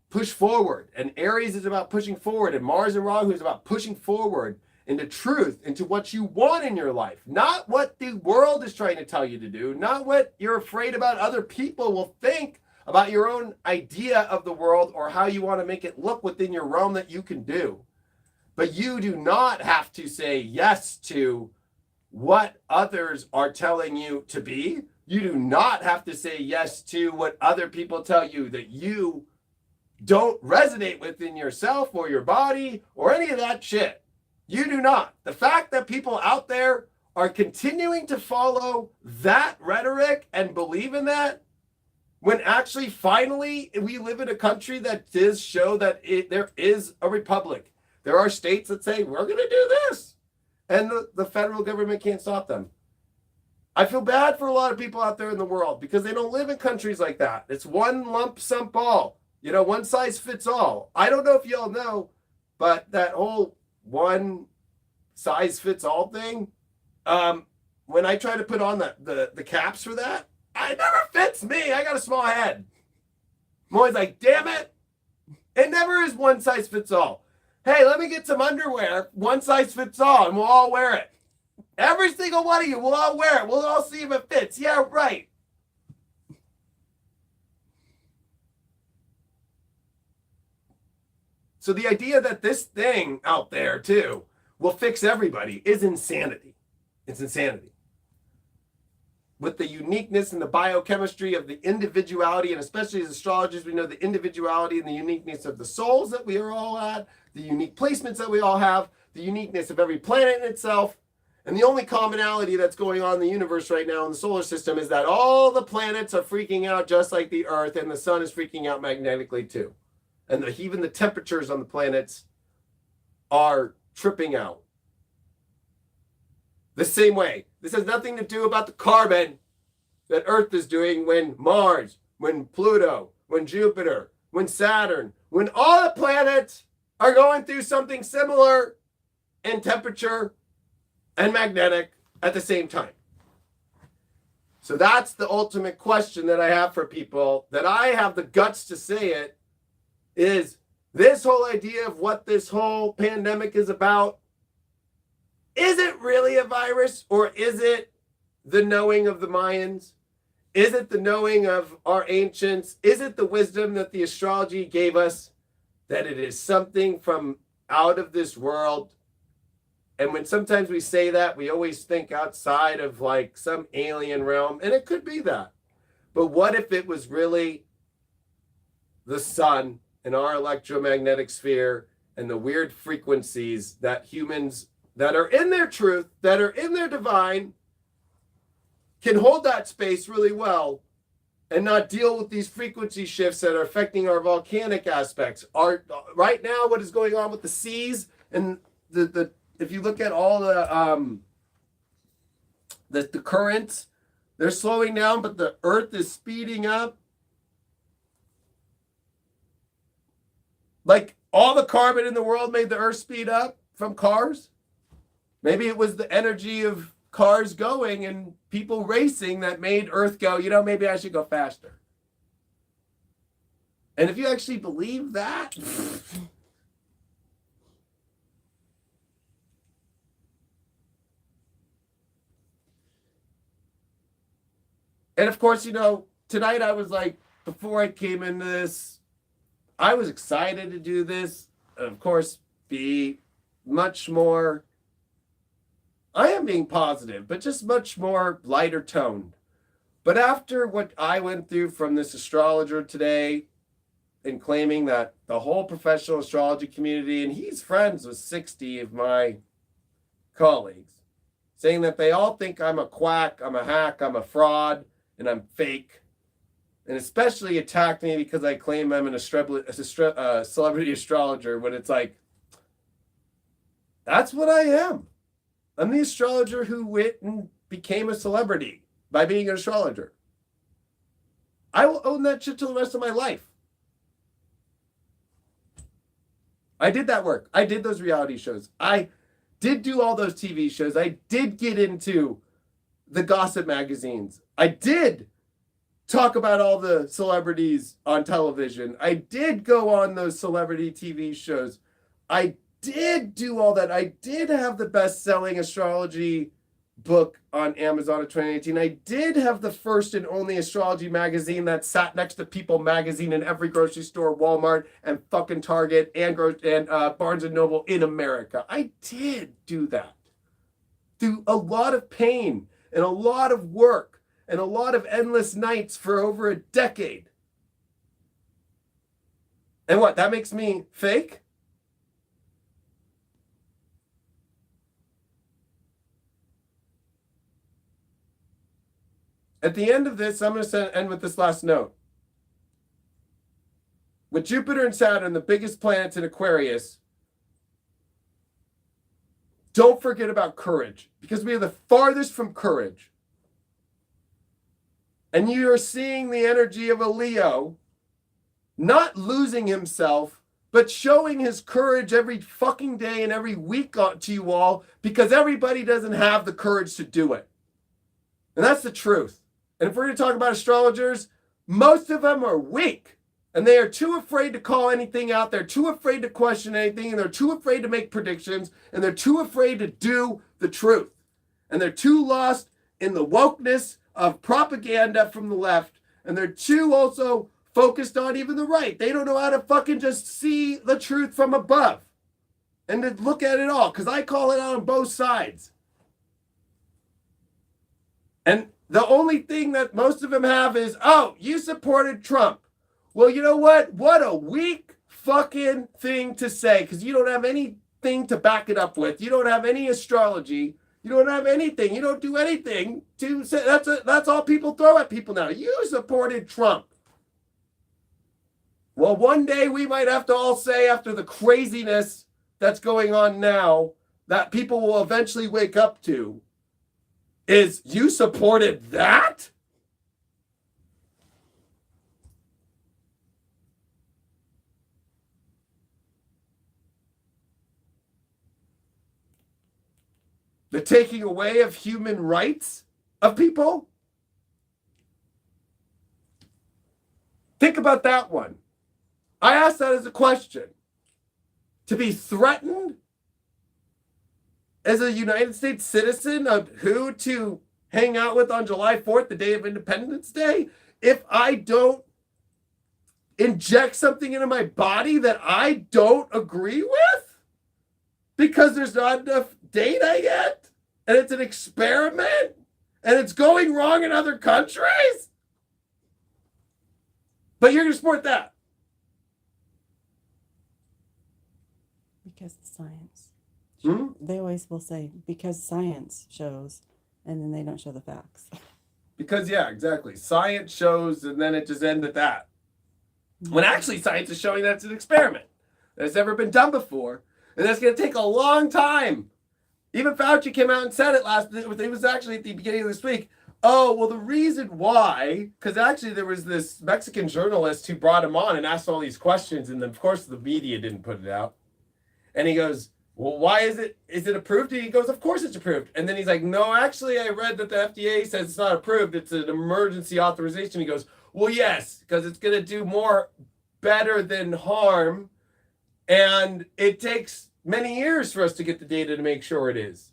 push forward. And Aries is about pushing forward. And Mars and Rahu is about pushing forward into truth, into what you want in your life. Not what the world is trying to tell you to do. Not what you're afraid about other people will think about your own idea of the world, or how you want to make it look within your realm that you can do. But you do not have to say yes to what others are telling you to be. You do not have to say yes to what other people tell you that you don't resonate with in yourself or your body or any of that shit. You do not. The fact that people out there are continuing to follow that rhetoric and believe in that, when actually finally we live in a country that does show that there is a republic. There are states that say, we're going to do this. And the federal government can't stop them. I feel bad for a lot of people out there in the world because they don't live in countries like that. It's one lump sum ball. One size fits all. I don't know if y'all know, but that whole one size fits all thing, when I try to put on the caps for that, it never fits me. I got a small head. I'm always like, damn it. It never is one size fits all. Hey, let me get some underwear, one size fits all, and we'll all wear it. Every single one of you, we'll all wear it. We'll all see if it fits. Yeah, right. So the idea that this thing out there, too, will fix everybody is insanity. It's insanity. With the uniqueness and the biochemistry of the individuality, and especially as astrologers, we know the individuality and the uniqueness of the souls that we are all at, the unique placements that we all have, the uniqueness of every planet in itself. And the only commonality that's going on in the universe right now in the solar system is that all the planets are freaking out just like the Earth, and the sun is freaking out magnetically too. And even the temperatures on the planets are tripping out. The same way. This has nothing to do about the carbon that Earth is doing when Mars, when Pluto, when Jupiter, when Saturn, when all the planets are going through something similar in temperature and magnetic at the same time. So that's the ultimate question that I have for people, that I have the guts to say it, is this whole idea of what this whole pandemic is about. Is it really a virus, or is it the knowing of the Mayans? Is it the knowing of our ancients? Is it the wisdom that the astrology gave us, that it is something from out of this world? And when sometimes we say that, we always think outside of like some alien realm, and it could be that. But what if it was really the sun and our electromagnetic sphere and the weird frequencies that humans that are in their truth, that are in their divine, can hold that space really well and not deal with these frequency shifts that are affecting our volcanic aspects. Right now, what is going on with the seas and the if you look at all the currents, they're slowing down, but the Earth is speeding up. Like all the carbon in the world made the Earth speed up from cars. Maybe it was the energy of cars going and people racing that made Earth go, maybe I should go faster. And if you actually believe that, and of course, tonight I was like, before I came into this, I was excited to do this. Of course, be much more, I am being positive, but just much more lighter toned. But after what I went through from this astrologer today, and claiming that the whole professional astrology community, and he's friends with 60 of my colleagues, saying that they all think I'm a quack, I'm a hack, I'm a fraud, and I'm fake. And especially attacked me because I claim I'm a celebrity astrologer, when it's like, that's what I am. I'm the astrologer who went and became a celebrity by being an astrologer. I will own that shit till the rest of my life. I did that work. I did those reality shows. I did do all those TV shows. I did get into the gossip magazines. I did talk about all the celebrities on television. I did go on those celebrity TV shows. I did do all that. I did have the best-selling astrology book on Amazon of 2018. I did have the first and only astrology magazine that sat next to People magazine in every grocery store, Walmart and fucking Target and Barnes and Noble in America. I did do that through a lot of pain and a lot of work and a lot of endless nights for over a decade. And what, that makes me fake? At the end of this, I'm going to end with this last note. With Jupiter and Saturn, the biggest planets in Aquarius, don't forget about courage, because we are the farthest from courage. And you are seeing the energy of a Leo not losing himself, but showing his courage every fucking day and every week to you all, because everybody doesn't have the courage to do it. And that's the truth. And if we're going to talk about astrologers, most of them are weak. And they are too afraid to call anything out. They're too afraid to question anything. And they're too afraid to make predictions. And they're too afraid to do the truth. And they're too lost in the wokeness of propaganda from the left. And they're too also focused on even the right. They don't know how to fucking just see the truth from above. And to look at it all. Because I call it out on both sides. And the only thing that most of them have is, oh, you supported Trump. Well, you know what? What a weak fucking thing to say, because you don't have anything to back it up with. You don't have any astrology. You don't have anything. You don't do anything to say. That's all people throw at people now. You supported Trump. Well, one day we might have to all say, after the craziness that's going on now, that people will eventually wake up to, is you supported that? The taking away of human rights of people? Think about that one. I asked that as a question. To be threatened as a United States citizen of who to hang out with on July 4th, the day of Independence Day, if I don't inject something into my body that I don't agree with? Because there's not enough data yet? And it's an experiment? And it's going wrong in other countries? But you're going to support that? Because the science. Hmm? They always will say, because science shows, and then they don't show the facts. Because, yeah, exactly. Science shows, and then it just ends at that. When actually science is showing that it's an experiment that's never been done before, and that's going to take a long time. Even Fauci came out and said it it was actually at the beginning of this week. Oh, well, the reason why, because actually there was this Mexican journalist who brought him on and asked all these questions, and then, of course, the media didn't put it out. And he goes, well, why is it approved? And he goes, of course it's approved. And then he's like, no, actually, I read that the FDA says it's not approved. It's an emergency authorization. He goes, well, yes, because it's going to do more better than harm. And it takes many years for us to get the data to make sure it is.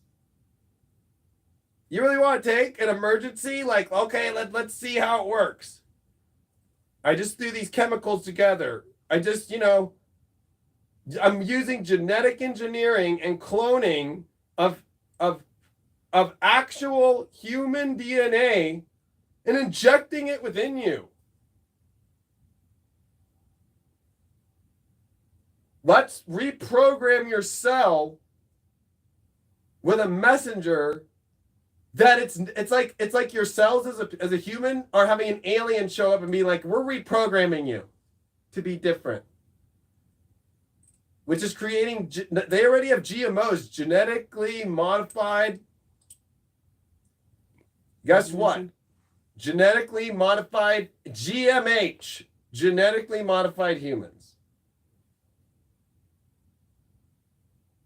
You really want to take an emergency? Like, okay, let's see how it works. I just threw these chemicals together. I'm using genetic engineering and cloning of actual human DNA and injecting it within you. Let's reprogram your cell with a messenger that it's like your cells as a human are having an alien show up and be like, we're reprogramming you to be different. Which is creating, they already have GMOs, genetically modified. Guess what? Genetically modified, GMH, genetically modified humans.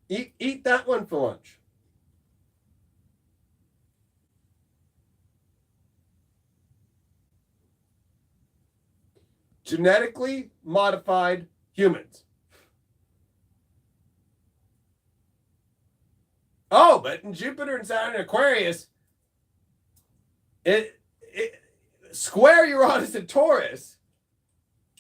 Eat that one for lunch. Genetically modified humans. Oh, but in Jupiter and Saturn and Aquarius, it square Uranus and Taurus,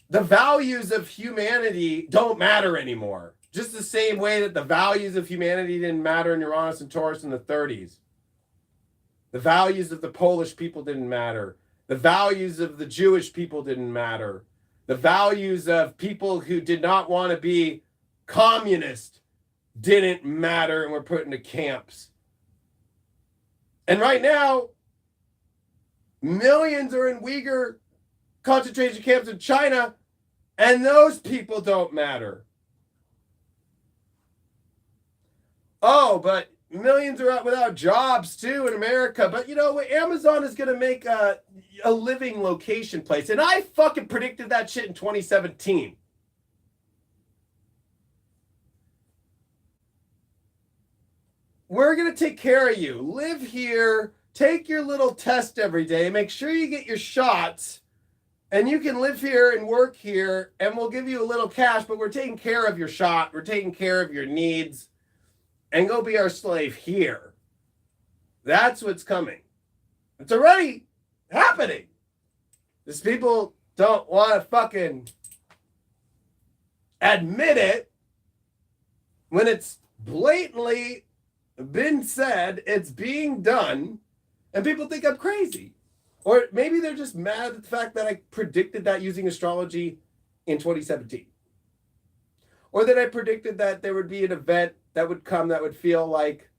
the values of humanity don't matter anymore. Just the same way that the values of humanity didn't matter in Uranus and Taurus in the 30s. The values of the Polish people didn't matter. The values of the Jewish people didn't matter. The values of people who did not want to be communist didn't matter and were put into camps. And right now, millions are in Uyghur concentration camps in China, and those people don't matter. Oh, but millions are out without jobs too in America. But you know, Amazon is going to make a living location place. And I fucking predicted that shit in 2017. We're going to take care of you. Live here. Take your little test every day. Make sure you get your shots. And you can live here and work here. And we'll give you a little cash. But we're taking care of your shot. We're taking care of your needs. And go be our slave here. That's what's coming. It's already happening. These people don't want to fucking admit it when it's blatantly been said, it's being done, and people think I'm crazy. Or maybe they're just mad at the fact that I predicted that using astrology in 2017. Or that I predicted that there would be an event that would come that would feel like,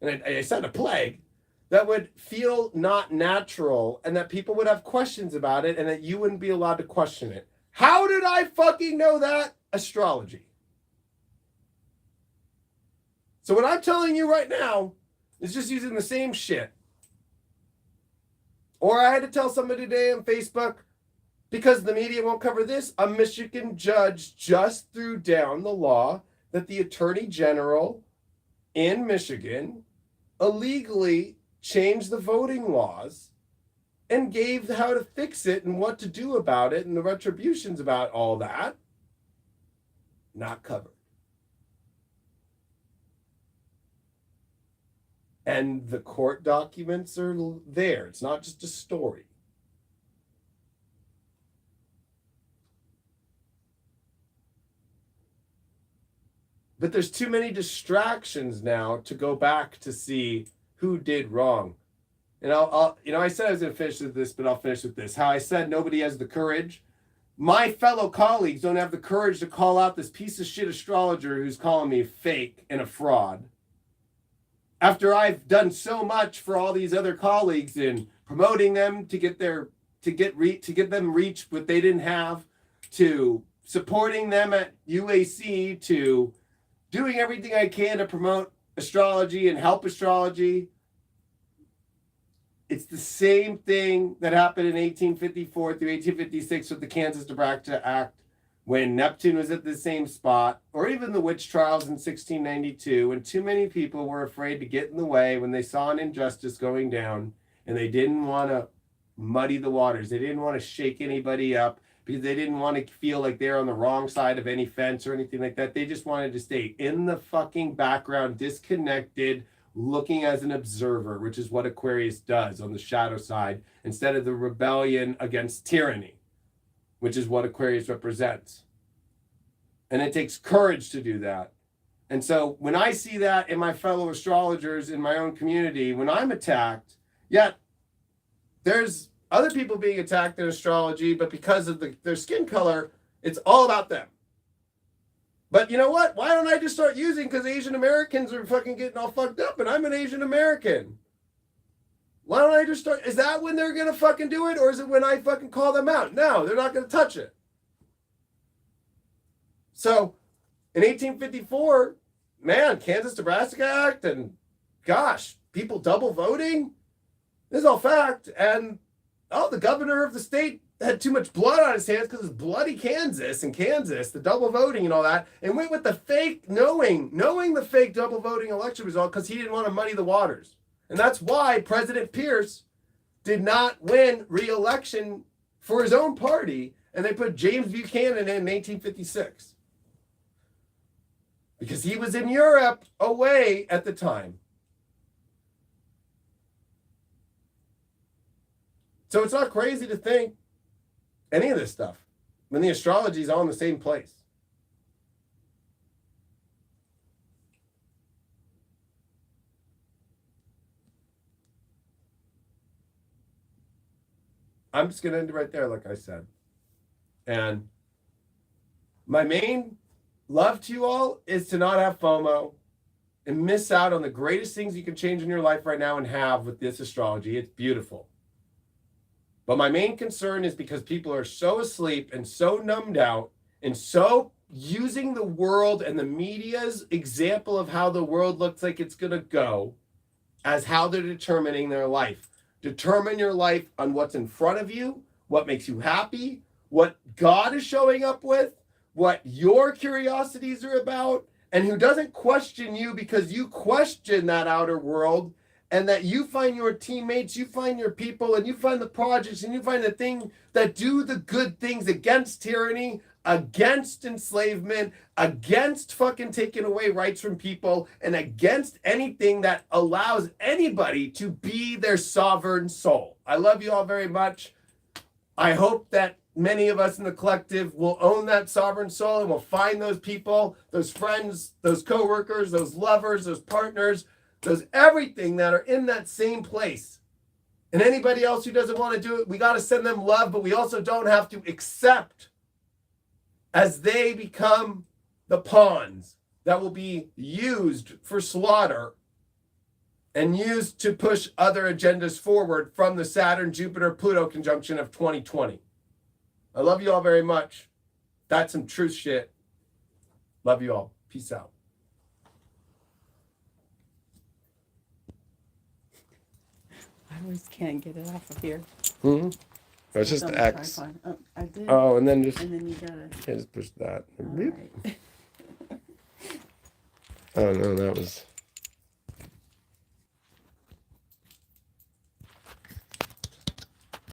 and I said a plague, that would feel not natural, and that people would have questions about it, and that you wouldn't be allowed to question it. How did I fucking know that? Astrology. So what I'm telling you right now is just using the same shit. Or I had to tell somebody today on Facebook, because the media won't cover this, a Michigan judge just threw down the law that the Attorney General in Michigan illegally changed the voting laws and gave how to fix it and what to do about it and the retributions about all that. Not covered. And the court documents are there. It's not just a story. But there's too many distractions now to go back to see who did wrong. And I said I was going to finish with this, but I'll finish with this. How I said nobody has the courage. My fellow colleagues don't have the courage to call out this piece of shit astrologer who's calling me fake and a fraud. after I've done so much for all these other colleagues in promoting them to get them reach what they didn't have, to supporting them at UAC, to doing everything I can to promote astrology and help astrology. It's the same thing that happened in 1854 through 1856 with the Kansas-Nebraska Act, when Neptune was at the same spot, or even the witch trials in 1692, when too many people were afraid to get in the way when they saw an injustice going down, and they didn't want to muddy the waters. They didn't want to shake anybody up because they didn't want to feel like they're on the wrong side of any fence or anything like that. They just wanted to stay in the fucking background, disconnected, looking as an observer, which is what Aquarius does on the shadow side, instead of the rebellion against tyranny, which is what Aquarius represents. And it takes courage to do that. And so when I see that in my fellow astrologers in my own community, when I'm attacked, yet there's other people being attacked in astrology, but because of their skin color, it's all about them. But you know what? Why don't I just start using, because Asian Americans are fucking getting all fucked up and I'm an Asian American. Why don't I just start? Is that when they're going to fucking do it? Or is it when I fucking call them out? No, they're not going to touch it. So in 1854, man, Kansas-Nebraska Act, and gosh, people double voting. This is all fact. And the governor of the state had too much blood on his hands because it's bloody Kansas, the double voting and all that, and went with the fake, knowing the fake double voting election result because he didn't want to muddy the waters. And that's why President Pierce did not win re-election for his own party, and they put James Buchanan in 1856. Because he was in Europe away at the time. So it's not crazy to think any of this stuff when the astrology is all in the same place. I'm just going to end it right there, like I said. And my main love to you all is to not have FOMO and miss out on the greatest things you can change in your life right now and have with this astrology. It's beautiful. But my main concern is because people are so asleep and so numbed out and so using the world and the media's example of how the world looks like it's going to go as how they're determining their life. Determine your life on what's in front of you, what makes you happy, what God is showing up with, what your curiosities are about, and who doesn't question you because you question that outer world, and that you find your teammates, you find your people, and you find the projects, and you find the thing that do the good things against tyranny, against enslavement, against fucking taking away rights from people, and against anything that allows anybody to be their sovereign soul. I love you all very much. I hope that many of us in the collective will own that sovereign soul, and will find those people, those friends, those coworkers, those lovers, those partners, those everything that are in that same place. And anybody else who doesn't want to do it, we got to send them love, but we also don't have to accept as they become the pawns that will be used for slaughter and used to push other agendas forward from the Saturn-Jupiter-Pluto conjunction of 2020. I love you all very much. That's some truth shit. Love you all. Peace out. I always can't get it off of here. It's just on the the X. tripod. Oh, I did. Oh, and then And then you gotta. just push that. All right. Oh no, that was.